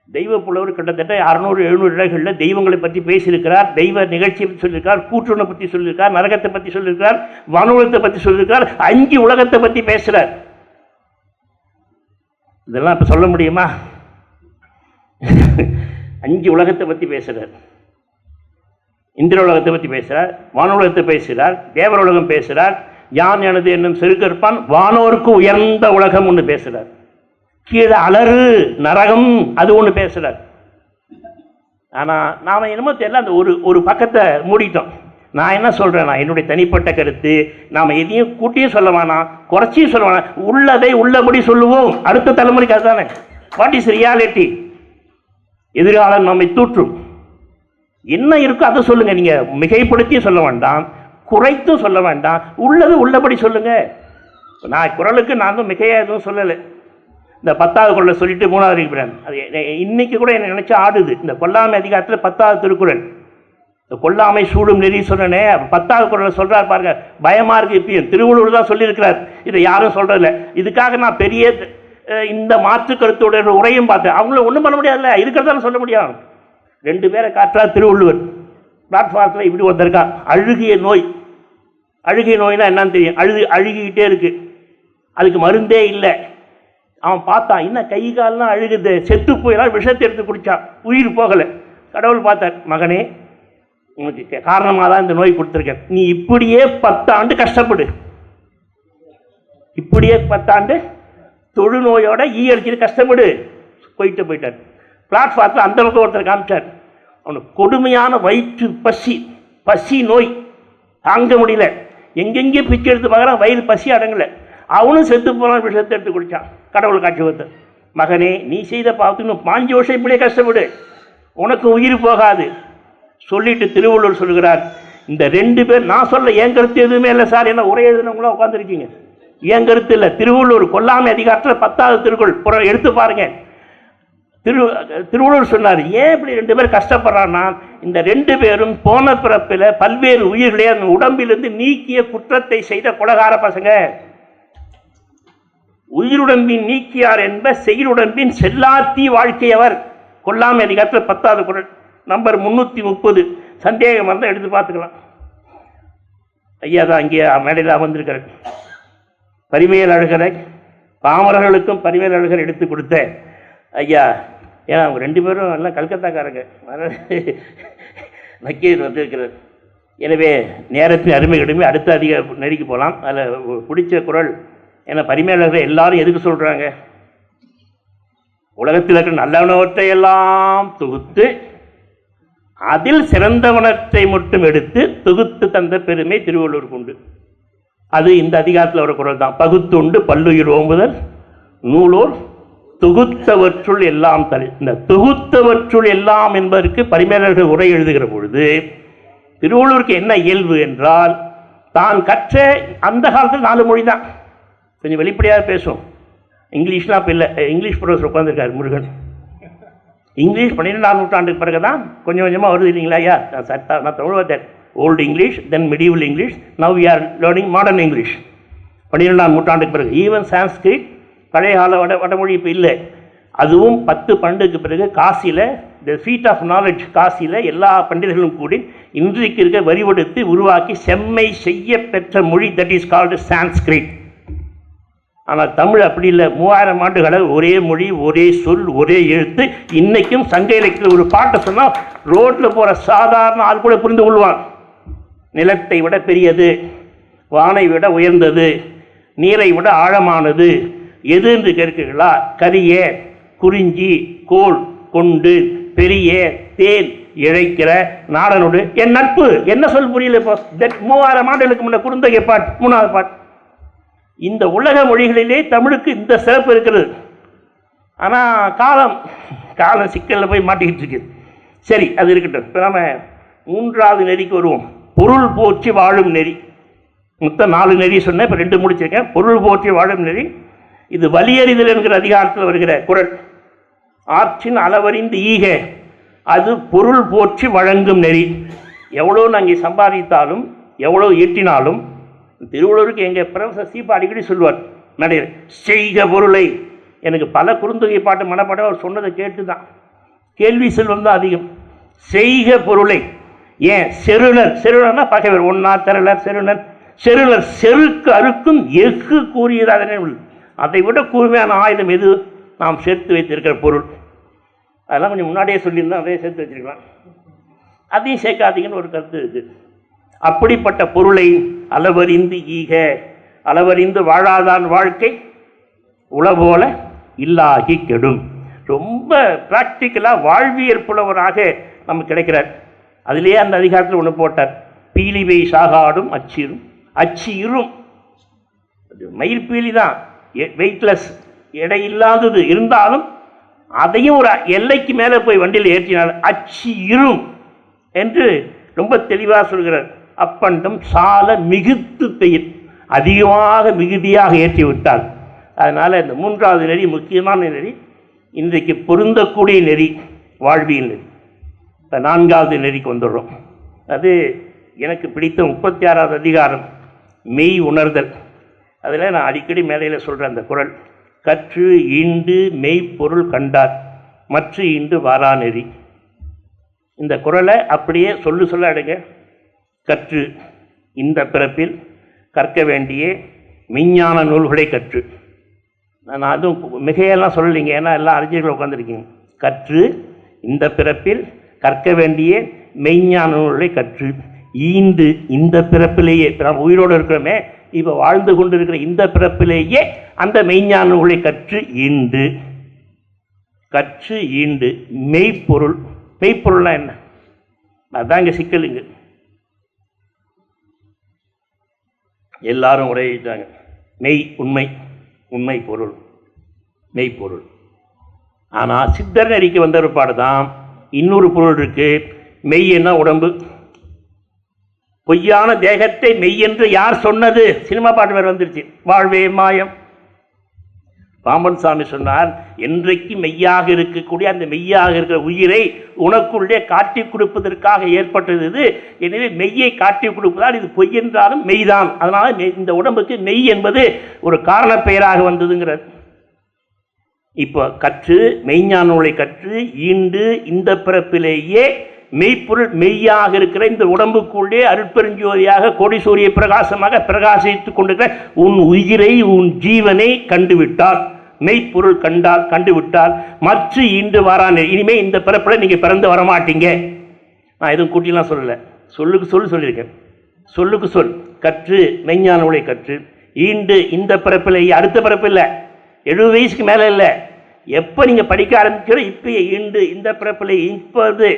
தெய்வ புலவர் கிட்டத்தட்ட 600-700 இடங்களில் தெய்வங்களை பற்றி பேசியிருக்கிறார். தெய்வ நிகழ்ச்சியை பற்றி சொல்லியிருக்கார், கூற்றுனை பற்றி சொல்லியிருக்கார், நரகத்தை பற்றி சொல்லியிருக்கார், வானுலகத்தை பற்றி சொல்லியிருக்கார், 5 உலகத்தை பற்றி பேசுகிறார். இதெல்லாம் இப்போ சொல்ல முடியுமா? 5 உலகத்தை பற்றி பேசுகிறார். இந்திர உலகத்தை பற்றி பேசுகிறார், வானுலகத்தை பேசுகிறார், தேவர் உலகம் பேசுகிறார், யான் எனது என்னும் செருக்கற்பான் வானோருக்கு உயர்ந்த உலகம் ஒன்று பேசுகிறார், கீழே அலறு நரகம் அது ஒன்று பேசுகிறார். ஆனால் நாம் என்னமோ தெரியல, அந்த ஒரு பக்கத்தை மூடிட்டோம். நான் என்ன சொல்கிறேன்னா, என்னுடைய தனிப்பட்ட கருத்து, நாம் எதையும் கூட்டியும் சொல்ல வேணாம், குறைச்சியும் சொல்ல வேணாம், உள்ளதை உள்ளபடி சொல்லுவோம். அடுத்த தலைமுறைக்கு அதுதானே. What is reality? எதிர்காலம் நம்மை தூற்றும். என்ன இருக்கோ அதை சொல்லுங்கள். நீங்கள் மிகைப்படுத்தியும் சொல்ல வேண்டாம், குறைத்தும் சொல்ல வேண்டாம், உள்ளது உள்ளபடி சொல்லுங்கள். நான் குரலுக்கு நான் தான் மிகையாக எதுவும் சொல்லலை. இந்த 10வது குரலை சொல்லிட்டு 3வது இருக்கிறேன். அது இன்னைக்கு கூட என்னை நினச்சா ஆடுது. இந்த கொல்லாமை அதிகாரத்தில் 10வது திருக்குறள், இந்த கொல்லாமை சூடும் நெறி சொன்னனே, 10வது குரலை சொல்கிறார் பாருங்க. பயமாக இருக்குது. இப்பயும் திருவள்ளுவர் தான் சொல்லியிருக்கிறார், இதை யாரும் சொல்கிறதில்ல. இதுக்காக நான் பெரிய இந்த மாற்று கருத்துடைய உரையும் பார்த்தேன். அவங்கள ஒன்றும் பண்ண முடியாதுல்ல, இருக்கிறதான சொல்ல முடியும். 2 பேரை காட்டுறார் திருவள்ளுவர். பிளாட்ஃபாரத்தில் இப்படி ஒருத்தருக்கா, அழுகிய நோய். அழுகிய நோய்னா என்னன்னு தெரியும்? அழுகிக்கிட்டே இருக்குது, அதுக்கு மருந்தே இல்லை. அவன் பார்த்தான், இன்னும் கை கால்லாம் அழுகுது, செத்து போயிடலாம், விஷத்தை எடுத்து குடித்தான், உயிர் போகலை. கடவுள் பார்த்தார், மகனே உனக்கு காரணமாக தான் இந்த நோய் கொடுத்துருக்கேன், நீ இப்படியே 10 ஆண்டு கஷ்டப்படு, இப்படியே 10 ஆண்டு தொழுநோயோட அடிச்சுட்டு கஷ்டப்படு. போயிட்டார். பிளாட்ஃபாரத்தில் அந்த அளவுக்கு ஒருத்தர் காமிச்சார். அவனுக்கு கொடுமையான வயிற்று பசி நோய் தாங்க முடியல, எங்கெங்கே பிச்சை எடுத்து பார்க்குறான், வயிறு பசி அடங்கலை. அவனும் செத்து போனான், விஷத்தை எடுத்து குடித்தான். கடவுள் காட்சி கொடுத்த, மகனே நீ செய்த பாவத்துக்கு 5 வருஷம் இப்படியே கஷ்டப்படு, உனக்கு உயிர் போகாது சொல்லிட்டு திருவள்ளுவர் சொல்கிறார். இந்த 2 பேர், நான் சொல்ல என் கருத்து எதுவுமே இல்லை சார், என்ன உரை எழுதுனவங்களா உட்காந்துருக்கீங்க, என் கருத்து இல்லை. திருவள்ளுவர் கொல்லாமை அதிகாரத்தில் 10வது திருக்குறள் எடுத்து பாருங்க. திருவள்ளுவர் சொன்னார், ஏன் இப்படி 2 பேர் கஷ்டப்படுறான்னா, இந்த 2 பேரும் போன பிறப்பில் பல்வேறு உயிர்களை அந்த உடம்பிலிருந்து நீக்கிய குற்றத்தை செய்த கொலகார பசங்க. உயிருடம்பின் நீக்கியார் என்ப செயலுடம்பின் செல்லாத்தி வாழ்க்கையவர். கொல்லாமை அதிகாரத்தில் 10வது குறள் நம்பர் 330. சந்தேகம் இருந்தால் எடுத்து பார்த்துக்கலாம். ஐயா தான் அங்கே மேடையில் அமர்ந்திருக்கிறார். பரிமையல் அழகரை பாமரர்களுக்கும் பரிமையல் அழகர் எடுத்து கொடுத்த ஐயா. ஏன்னா அவங்க 2 பேரும் எல்லாம் கல்கத்தாக்காரங்க. நக்கீரர் வந்திருக்கிறார். எனவே நேரத்தின் அருமை கடுமை அடுத்த அதிக நெறிக்கு போகலாம். அதில் பிடிச்ச குறள் ஏன்னா பரிமேலழகர் எல்லாரும் எதுக்கு சொல்கிறாங்க, உலகத்தில் இருக்கிற நல்லவனவற்றை எல்லாம் தொகுத்து அதில் சிறந்தவனத்தை மட்டும் எடுத்து தொகுத்து தந்த பெருமை திருவள்ளுவருக்கு உண்டு. அது இந்த அதிகாரத்தில் ஒரு குறள் தான். பகுத்துண்டு பல்லுயிர் ஓம்புதல் நூலோர் தொகுத்தவற்றுள் எல்லாம் தலை. இந்த தொகுத்தவற்றுள் எல்லாம் என்பதற்கு பரிமேலழகர் உரை எழுதுகிற பொழுது திருவள்ளுவருக்கு என்ன இயல்பு என்றால், தான் கற்ற அந்த காலத்தில் 4 மொழி தான். கொஞ்சம் வெளிப்படையாக பேசும். இங்கிலீஷ்லாம் இப்போ இல்லை. இங்கிலீஷ் ப்ரொஃபஸர் உட்காந்துருக்கார் முருகன். இங்கிலீஷ் 12ஆம் நூற்றாண்டுக்கு பிறகு தான் கொஞ்சம் கொஞ்சமாக வருது இல்லைங்களா ஐயா? நான் தமிழ் வார்த்தேன். Old English, then medieval English, now we are learning modern English. 12ஆம் நூற்றாண்டுக்கு பிறகு ஈவன் சான்ஸ்கிரிட் பழைய கால வடமொழி இப்போ இல்லை. அதுவும் 10-12க்கு பிறகு காசியில் த ஃபீட் ஆஃப் நாலேஜ், காசியில் எல்லா பண்டிதர்களும் கூடி இன்றைக்கு இருக்க வரிவெடுத்து உருவாக்கி செம்மை செய்ய பெற்ற மொழி, தட் இஸ் கால்டு சான்ஸ்கிரிட். ஆனால் தமிழ் அப்படி இல்லை. 3000 ஆண்டுகளாக ஒரே மொழி, ஒரே சொல், ஒரே எழுத்து. இன்றைக்கும் சங்க இலக்கியத்தில் ஒரு பாட்டை சொன்னால் ரோட்டில் போகிற சாதாரண ஆள் கூட புரிந்து கொள்வான். நிலத்தை விட பெரியது, வானை விட உயர்ந்தது, நீரை விட ஆழமானது எது என்று கேட்கிறீர்களா? கரிய, குறிஞ்சி, கோல் கொண்டு, பெரிய, தேன் இழைக்கிற நாடனோடு என் நட்பு. என்ன சொல் புரியல? இப்போ 3000 ஆண்டுகளுக்கு முன்ன குறுந்தொகை பாட்டு, 3வது பாட்டு. இந்த உலக மொழிகளிலே தமிழுக்கு இந்த சிறப்பு இருக்கிறது. ஆனால் காலம் சிக்கலில் போய் மாட்டிக்கிட்டு இருக்கு. சரி, அது இருக்கட்டும். இப்போ நம்ம 3வது நெறிக்கு வருவோம். பொருள் போற்றி வாழும் நெறி. மொத்தம் 4 நெறி சொன்னேன், இப்போ 2 முடிச்சிருக்கேன். பொருள் போற்றி வாழும் நெறி. இது வலியறிதல் என்கிற அதிகாரத்தில் வருகிற குறள். ஆற்றின் அளவறிந்து ஈக, அது பொருள் போற்றி வழங்கும் நெறி. எவ்வளோ நாங்கள் சம்பாதித்தாலும் எவ்வளோ ஈட்டினாலும் திருவள்ளுவருக்கு எங்கள் ப்ரொஃபஸர் சீப்பா அடிக்கடி சொல்லுவார் நடையில், செய்க பொருளை. எனக்கு பல குறுந்தொகை பாட்டு மனப்பாடம் அவர் சொன்னதை கேட்டு தான். கேள்வி செல்வம் தான் அதிகம். செய்க பொருளை. ஏன் செருணர்னா பகைவர், ஒன்னா திரளர் செருணர். செருணர் செருக்கு அறுக்கும் எஃகு கூறியது. அதனே அதை விட கூர்மையான ஆயுதம் எது? நாம் சேர்த்து வைத்திருக்கிற பொருள். அதெல்லாம் கொஞ்சம் முன்னாடியே சொல்லியிருந்தோம், அதையே சேர்த்து வச்சிருக்கலாம். அதையும் சேர்க்காதீங்கன்னு ஒரு கருத்து இருக்குது. அப்படிப்பட்ட பொருளை அளவறிந்து ஈக, அளவறிந்து வாழாதான் வாழ்க்கை உளபோல இல்லாகி கெடும். ரொம்ப பிராக்டிக்கலாக வாழ்வியல் புலவராக நமக்கு கிடைக்கிறார். அதிலேயே அந்த அதிகாரத்தில் ஒன்று போட்டார். பீலிவை சாகாடும் அச்சிரும். அச்சு இரும், மயிர்பீலி தான், வெயிட்லெஸ், எடை இல்லாதது. இருந்தாலும் அதையும் ஒரு எல்லைக்கு மேலே போய் வண்டியில் ஏற்றினால் அச்சு இரும் என்று ரொம்ப தெளிவாக சொல்கிறார். அப்பண்டம் சால மிகுத்து பெயர், அதிகமாக மிகுதியாக ஏற்றி விட்டார். அதனால் இந்த 3வது நெறி முக்கியமான நெறி, இன்றைக்கு பொருந்தக்கூடிய நெறி, வாழ்வியல் நெறி. இப்போ 4வது நெறிக்கு வந்துடுறோம். அது எனக்கு பிடித்த 36வது அதிகாரம், மெய் உணர்தல். அதில் நான் அடிக்கடி மேலையில் சொல்கிறேன் அந்த குறள், கற்று ஈண்டு மெய்ப்பொருள் கண்டார் மற்ற ஈண்டு வாரா நெறி. இந்த குறளை அப்படியே சொல்ல அடுங்க. கற்று, இந்த பிறப்பில் கற்க வேண்டிய மெய்ஞான நூல்களை கற்று. நான் அதுவும் மிகையெல்லாம் சொல்லலைங்க, ஏன்னா எல்லாம் அறிஞர்கள் உட்காந்துருக்கீங்க. கற்று, இந்த பிறப்பில் கற்க வேண்டிய மெய்ஞான நூல்களை கற்று. ஈண்டு, இந்த பிறப்பிலேயே, நாம் உயிரோடு இருக்கிறோமே, இப்போ வாழ்ந்து கொண்டு இருக்கிற இந்த பிறப்பிலேயே அந்த மெய்ஞான நூல்களை கற்று ஈண்டு. கற்று ஈண்டு மெய்ப்பொருள். மெய்ப்பொருள்னா என்ன? அதுதான் இங்கே சிக்கலுங்க. எல்லாரும் உரையிட்டாங்க. மெய் உண்மை, உண்மை பொருள், மெய்ப்பொருள். ஆனால் சித்தர் நெறிக்கு வந்த ஒரு பாடு தான் இன்னொரு பொருள் இருக்கு. மெய் என்ன? உடம்பு. பொய்யான தேகத்தை மெய் என்று யார் சொன்னது? சினிமா பாட்டு வேறு வந்துருச்சு, வாழ்வே மாயம். பாம்பன் சாமி சொன்னார், என்றைக்கு மெய்யாக இருக்கக்கூடிய அந்த மெய்யாக இருக்கிற உயிரை உனக்குள்ளே காட்டி கொடுப்பதற்காக ஏற்பட்டது இது. எனவே மெய்யை காட்டி கொடுப்பதால் இது பொய் என்றாலும் மெய்தான். அதனால இந்த உடம்புக்கு மெய் என்பது ஒரு காரண பெயராக வந்ததுங்கிறார். இப்போ கற்று, மெய்ஞான நூலை கற்று ஈண்டு இந்த பிறப்பிலேயே மெய்ப்பொருள் மெய்யாக இருக்கிற இந்த உடம்புக்குள்ளே அருட்பெருஞ்சோதியாக கோடி சூரிய பிரகாசமாக பிரகாசித்துக் கொண்டிருக்கிற உன் உயிரை, உன் ஜீவனை கண்டுவிட்டால், மெய்ப்பொருள் கண்டுவிட்டால் மற்ற ஈண்டு வாரானே. இனிமேல் இந்த பிறப்பில் நீங்கள் பிறந்து வரமாட்டீங்க. நான் எதுவும் கூட்டிலாம் சொல்லலை, சொல்லுக்கு சொல் சொல்லியிருக்கேன். சொல்லுக்கு சொல். கற்று மெய்ஞான நூலை கற்று ஈண்டு இந்த பிறப்பில், அடுத்த பிறப்பு இல்லை, 70 வயசுக்கு மேலே இல்லை, எப்போ நீங்கள் படிக்க ஆரம்பிக்கிறோ இப்பயே ஈண்டு இந்த பிறப்பில் இப்போது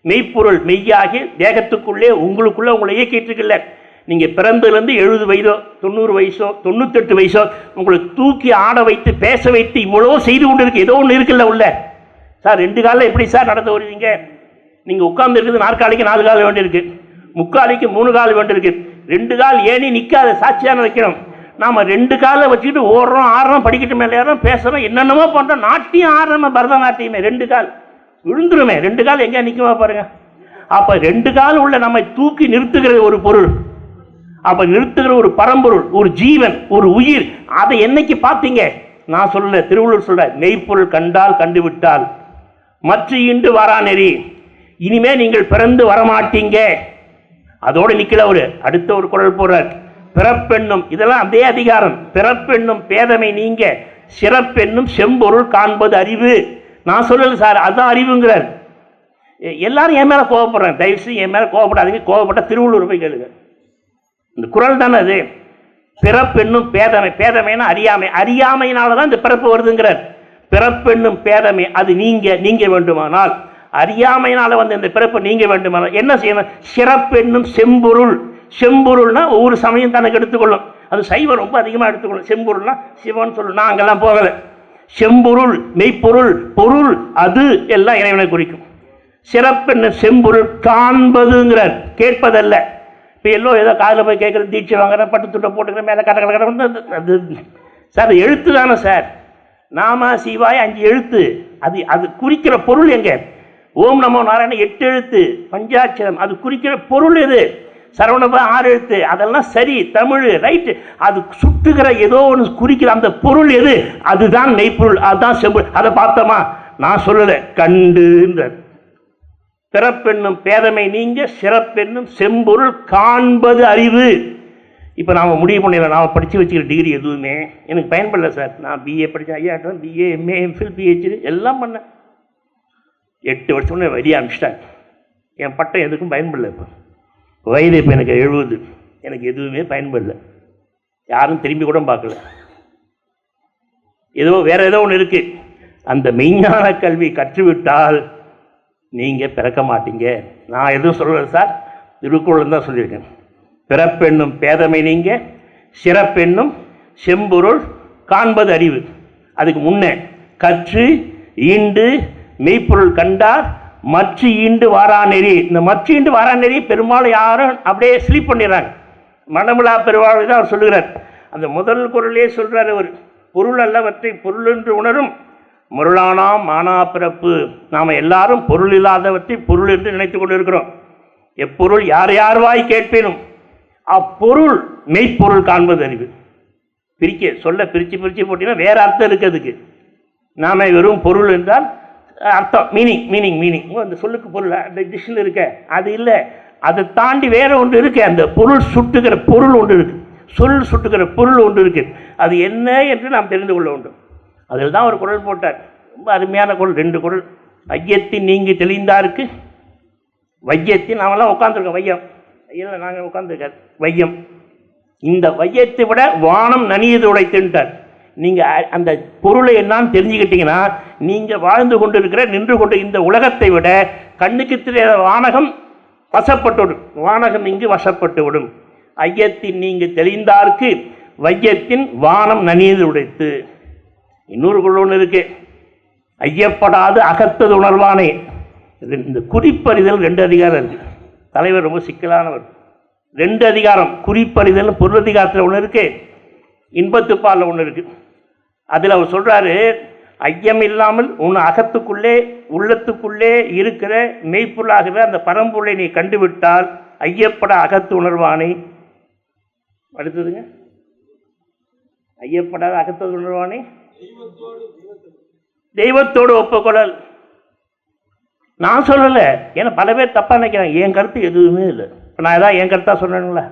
மெய்ப்பொருள் மெய்யாகி தேகத்துக்குள்ளே உங்களுக்குள்ளே உங்களை இயக்கிட்டு இருக்குல்ல. நீங்கள் பிறந்ததுலேருந்து 70 வயதோ 90 வயசோ 98 வயசோ உங்களை தூக்கி ஆட வைத்து பேச வைத்து இவ்வளோ செய்து கொண்டு இருக்கு. ஏதோ ஒன்று இருக்குல்ல உள்ள. சார் 2 காலில் எப்படி சார் நடந்து வருவீங்க? நீங்கள் உட்கார்ந்து இருக்குது நாற்காலிக்கு 4 கால் வேண்டியிருக்கு, முக்காலிக்கு 3 கால் வேண்டியிருக்கு. 2 கால் ஏணி நிற்காத சாட்சியான வைக்கணும். நாம் 2 காலை வச்சுக்கிட்டு ஓடுறோம், ஆடுறோம், படிக்கிட்டு மேலே ஏறோம், பேசுகிறோம், என்னென்னமோ பண்ணுறோம், நாட்டியம் ஆடுறோம், பரதநாட்டியமே. 2 கால் விழுந்துருமே. 2 கால் எங்கே நிற்குமா பாருங்க. அப்போ 2 கால் உள்ள நம்மை தூக்கி நிறுத்துகிற ஒரு பொருள், அப்போ நிறுத்துகிற ஒரு பரம்பொருள், ஒரு ஜீவன், ஒரு உயிர், அதை என்னைக்கு பார்த்தீங்க? நான் சொல்லல, திருவள்ளுவர் சொல்ற, மெய்ப்பொருள் கண்டால் கண்டுவிட்டால் மற்ற ஈண்டு வரா நெறி. இனிமே நீங்கள் பிறந்து வரமாட்டீங்க. அதோடு நிக்கல. ஒரு அடுத்த ஒரு குரல் போறார், பிறப்பெண்ணும், இதெல்லாம் அதே அதிகாரம். பிறப்பெண்ணும் பேதமை நீங்க சிறப்பெண்ணும் செம்பொருள் காண்பது அறிவு. நான் சொல்லல சார், அதுதான் அறிவுங்கிறார். எல்லாரும் என் மேல கோவப்படுறாங்க. தயவுசெய்து என் மேல கோவப்படாதீங்க. கோவப்பட்ட திருவள்ளுவர் போய் கேளுங்க. இந்த குரல் தானே அது. பிறப்பெண்ணும் பேதமை, பேதமைனா அறியாமை, அறியாமையினாலதான் இந்த பிறப்பு வருதுங்கிறார். பிறப்பெண்ணும் பேதமை அது நீங்க வேண்டுமானால், அறியாமையினால வந்து இந்த பிறப்பு நீங்க வேண்டுமானால் என்ன செய்யணும்? சிறப்பெண்ணும் செம்பொருள். செம்பொருள்னா ஒவ்வொரு சமயம் தனக்கு எடுத்துக்கொள்ளும். அது சைவம் ரொம்ப அதிகமாக எடுத்துக்கொள்ளும். செம்பொருள்னா சிவன் சொல்லணும். நான் அங்கெல்லாம் போகல. செம்பொருள், மெய்ப்பொருள், பொருள் அது எல்லாம் இறைவனை குறிக்கும். சிறப்பெண்ண செம்பொருள் காண்பதுங்கிறார், கேட்பதல்ல. இப்போ எல்லோ ஏதோ காதில் போய் கேட்குற, தீட்சை வாங்குற, பட்டு துட்டை போட்டுக்கிற, மேலே கட்ட கட்ட வந்து அது சார் எழுத்து தானே சார். நாம சிவாய் 5 எழுத்து, அது அது குறிக்கிற பொருள் எங்கே? ஓம் நமோ நாராயண 8 எழுத்து பஞ்சாட்சரம், அது குறிக்கிற பொருள் எது? சரவணபா 6 எழுத்து, அதெல்லாம் சரி, தமிழ் ரைட்டு. அது சுட்டுகிற ஏதோ ஒன்று குறிக்கிற அந்த பொருள் எது? அதுதான் மெய்ப்பொருள், அதுதான் செம்பொருள். அதை பார்த்தோமா? நான் சொல்லலை, கண்டுன்ற பிறப்பெண்ணும் பேதமை நீங்க சிறப்பெண்ணும் செம்பொருள் காண்பது அறிவு. இப்போ நாம் முடிவு பண்ணிடலாம், நாம் படித்து வச்சுக்கிற டிகிரி எதுவுமே எனக்கு பயன்படல சார். நான் பிஏ படித்தேன், ஐயாட்டம், பிஏ, எம்ஏ, எம்ஃபில், பிஹெச்டி எல்லாம் பண்ணேன். 8 வருஷம் வெளியே அனுப்பிச்சிட்டாங்க. என் பட்டம் எதுக்கும் பயன்படல. இப்போ வயது இப்போ எனக்கு 70, எனக்கு எதுவுமே பயன்படல. யாரும் திரும்பி கூட பார்க்கல. ஏதோ வேற ஏதோ ஒன்று இருக்குது. அந்த மெய்ஞான கல்வி கற்றுவிட்டால் நீங்கள் பிறக்க மாட்டீங்க. நான் எதுவும் சொல்லலை சார், திருக்குறள் தான் சொல்லியிருக்கேன். பிறப்பெண்ணும் பேதமை நீங்க சிறப்பெண்ணும் செம்பொருள் காண்பது அறிவு. அதுக்கு முன்னே கற்று ஈண்டு மெய்ப்பொருள் கண்டார் மற்ற ஈண்டு வாரா நெறி. இந்த மற்ற ஈண்டு வாரா நெறி பெரும்பாலும் யாரும் அப்படியே ஸ்லீப் பண்ணிடுறாங்க. மனமிலா பெருவாழ்வை தான் அவர் சொல்லுகிறார். அந்த முதல் குரலே சொல்கிறார் அவர், பொருள் அல்லவற்றை பொருள் என்று உணரும் முருளானாம் மானா பிறப்பு. நாம் எல்லாரும் பொருள் இல்லாதவற்றை பொருள் என்று நினைத்து கொண்டு இருக்கிறோம். எப்பொருள் யார் யார் வாய் கேட்பேனும் அப்பொருள் மெய்ப்பொருள் காண்பது அறிவு. பிரிக்க சொல்ல பிரித்து போட்டீங்கன்னா வேற அர்த்தம் இருக்கிறதுக்கு. நாம வெறும் பொருள் என்றால் அர்த்தம், மீனிங் அந்த சொல்லுக்கு பொருள் அந்த டிஷ்ஷில் இருக்க அது இல்லை. அதை தாண்டி வேற ஒன்று இருக்கு. அந்த பொருள் சுட்டுகிற பொருள் ஒன்று இருக்கு, சொல் சுட்டுகிற பொருள் ஒன்று இருக்கு. அது என்ன என்று நாம் தெரிந்து கொள்ள வேண்டும். அதில் தான் ஒரு குரல் போட்டார், ரொம்ப அருமையான குரல், 2 குரல். ஐயத்தின் நீங்கி தெளிந்தாருக்கு வையத்தின், நாமெல்லாம் உட்காந்துருக்கோம் வையம், ஐயா நாங்கள் உட்காந்துருக்கார் வையம். இந்த வையத்தை விட வானம் நனியது உடைத்துட்டார். நீங்கள் அந்த பொருளை என்னான்னு தெரிஞ்சுக்கிட்டீங்கன்னா நீங்கள் வாழ்ந்து கொண்டு இருக்கிற நின்று கொண்டு இந்த உலகத்தை விட கண்ணுக்கு தெரியாத வானகம் வசப்பட்டுவிடும். வானகம் இங்கு வசப்பட்டுவிடும். ஐயத்தின் நீங்க தெளிந்தார்க்கு வையத்தின் வானம் நனியது உடைத்து. இன்னொரு குரல் ஒன்று இருக்கு, ஐயப்படாது அகத்தது உணர்வானே. இந்த குறிப்பறிதல் 2 அதிகாரம் இருக்கு. தலைவர் ரொம்ப சிக்கலானவர். 2 அதிகாரம், குறிப்பறிதல் பொருளதிகாரத்தில் ஒன்று இருக்கு, இன்பத்துப்பாலில் ஒன்று இருக்கு. அதில் அவர் சொல்றாரு, ஐயம் இல்லாமல் உன் அகத்துக்குள்ளே உள்ளத்துக்குள்ளே இருக்கிற மெய்ப்பொருளாகவே அந்த பரம்பொருளை நீ கண்டுவிட்டால் ஐயப்பட அகத்து உணர்வானே. அடுத்ததுங்க, ஐயப்படாத அகத்தது உணர்வானே தெய்வத்தோடு ஒப்புக்கொள்ளல். நான் சொல்லலை, ஏன்னா பல பேர் தப்பாக நினைக்கிறாங்க. என் கருத்து எதுவுமே இல்லை. இப்போ நான் ஏதாவது என் கருத்தாக சொல்கிறேங்களா?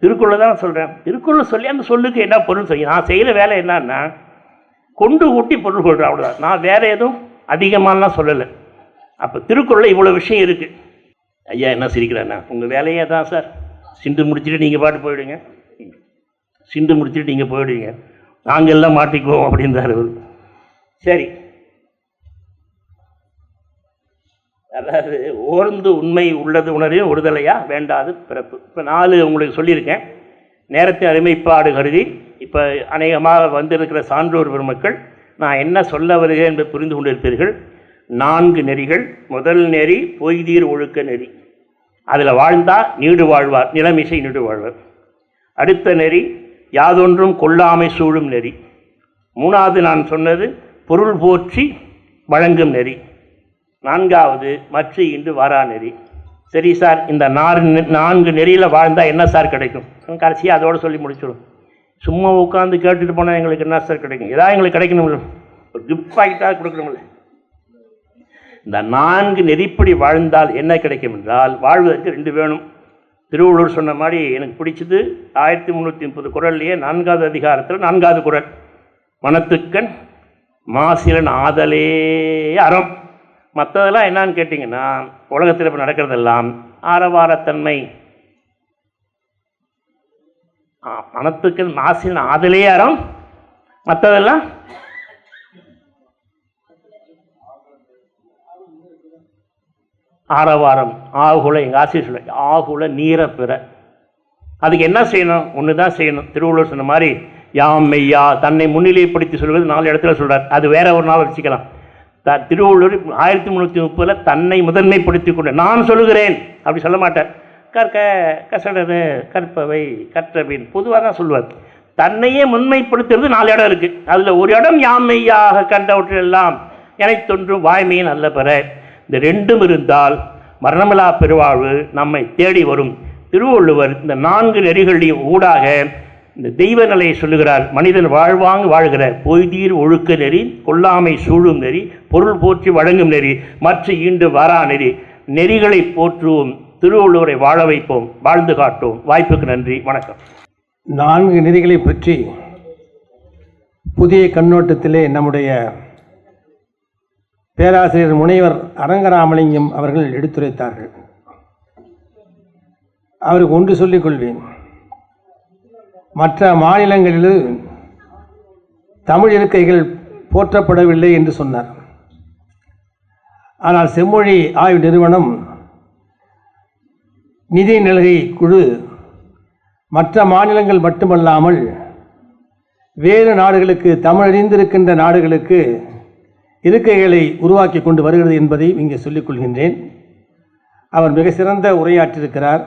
திருக்குறள் தான் சொல்கிறேன். திருக்குறள் சொல்லி அந்த சொல்லுக்கு என்ன பொருள் செய்யும். நான் செய்கிற வேலை என்னன்னா கொண்டு கூட்டி பொருள் கொள்கிறேன், அவ்வளோதான். நான் வேறு எதுவும் அதிகமாகலாம் சொல்லலை. அப்போ திருக்குறளில் இவ்வளோ விஷயம் இருக்குது. ஐயா என்ன சிரிக்கிறாண்ணா, உங்கள் வேலையே தான் சார், சிண்டு முடிச்சுட்டு நீங்கள் பாட்டு போயிடுங்க, சிண்டு முடிச்சுட்டு நீங்கள் போயிடுவீங்க, நாங்கள் எல்லாம் மாட்டிக்குவோம் அப்படின்றார் அவர். சரி, அதாவது ஓர்ந்து உண்மை உள்ளது உணர்வின் ஒருதலையா வேண்டாது பிறப்பு. இப்போ 4 உங்களுக்கு சொல்லியிருக்கேன். நேரத்தை அருமைப்பாடு கருதி இப்போ அநேகமாக வந்திருக்கிற சான்றோர் பெருமக்கள் நான் என்ன சொல்ல வருகிறேன் என்று புரிந்து கொண்டிருப்பீர்கள். 4 நெறிகள். முதல் நெறி பொய்தீர் ஒழுக்க நெறி, அதில் வாழ்ந்தால் நீடு வாழ்வார், நிலமிசை நீடு வாழ்வார். அடுத்த நெறி யாதொன்றும் கொள்ளாமை சூழும் நெறி. 3வது நான் சொன்னது பொருள் போற்றி வழங்கும் நெறி. 4வது மற்ற இன்று வாரா நெறி. சரி சார், இந்த 4 நெறியில் வாழ்ந்தால் என்ன சார் கிடைக்கும்? கடைசியாக அதோடு சொல்லி முடிச்சிடும். சும்மா உட்காந்து கேட்டுட்டு போனால் எங்களுக்கு என்ன சார் கிடைக்கும்? ஏதாவது எங்களுக்கு கிடைக்கணும்ல, ஒரு கிஃப்ட் பாக்கெட்டாக கொடுக்கணும்ல. இந்த 4 நெறிப்படி வாழ்ந்தால் என்ன கிடைக்கும் என்றால், வாழ்வதற்கு 2 வேணும். திருவள்ளுவர் சொன்ன மாதிரி எனக்கு பிடிச்சது 1330 குறள்லேயே 4வது அதிகாரத்தில் 4வது குறள், மனத்துக்கண் மாசிலன் ஆதலே அறம். மற்றதெல்லாம் என்னான்னு கேட்டிங்கன்னா, உலகத்தில் இப்போ நடக்கிறதெல்லாம் ஆரவாரத்தன்மை. மனத்துக்கு மாசிலன் ஆதலே அறம், மற்றதெல்லாம் ஆரவாரம். ஆகுல, எங்கள் ஆசிரியர் சொல்ல, ஆகுல நீரை பெற. அதுக்கு என்ன செய்யணும்? ஒன்று தான் செய்யணும். திருவள்ளுவர் சொன்ன மாதிரி யாம் மெய்யா தன்னை முன்னிலைப்படுத்தி சொல்வது 4 இடத்துல சொல்கிறார். அது வேற ஒரு நாள் வச்சுக்கலாம். திருவள்ளுவர் 1330 தன்னை முதன்மைப்படுத்தி கொண்டு நான் சொல்லுகிறேன் அப்படி சொல்ல மாட்டார். கற்க கசடது கற்பவை கற்றபின் பொதுவாக தான் சொல்லுவார். தன்னையே முன்மைப்படுத்துறது 4 இடம் இருக்குது. அதில் ஒரு இடம் யாம் மெய்யாக கண்டவற்றெல்லாம் எனக்கு தோன்றும் வாய்மையின் அல்ல பெற. இந்த 2ம் இருந்தால் மரணமில்லா பெருவாழ்வு நம்மை தேடி வரும். திருவள்ளுவர் இந்த 4 நெறிகளையும் ஊடாக இந்த தெய்வ நிலையை சொல்லுகிறார். மனிதன் வாழ்வாங்கு வாழ்கிற பொய்தீர் ஒழுக்க நெறி, கொல்லாமை சூழும் நெறி, பொருள் போற்றி வழங்கும் நெறி, மற்ற ஈண்டு வாரா நெறி. நெறிகளை போற்றுவோம், திருவள்ளுவரை வாழ வைப்போம், வாழ்ந்து காட்டுவோம். வாய்ப்புக்கு நன்றி, வணக்கம். 4 நெறிகளை பற்றி புதிய கண்ணோட்டத்திலே நம்முடைய பேராசிரியர் முனைவர் அரங்கராமலிங்கம் அவர்கள் எடுத்துரைத்தார்கள். அவருக்கு ஒன்று சொல்லிக் கொள்வேன். மற்ற மாநிலங்களில் தமிழ் இருக்கைகள் போற்றப்படவில்லை என்று சொன்னார். ஆனால் செம்மொழி ஆய்வு நிறுவனம் நிதி நிலகை குழு மற்ற மாநிலங்கள் மட்டுமல்லாமல் வேறு நாடுகளுக்கு, தமிழறிந்திருக்கின்ற நாடுகளுக்கு இருக்கைகளை உருவாக்கி கொண்டு வருகிறது என்பதை இங்கே சொல்லிக் கொள்கின்றேன். அவர் மிக சிறந்த உரையாற்றியிருக்கிறார்.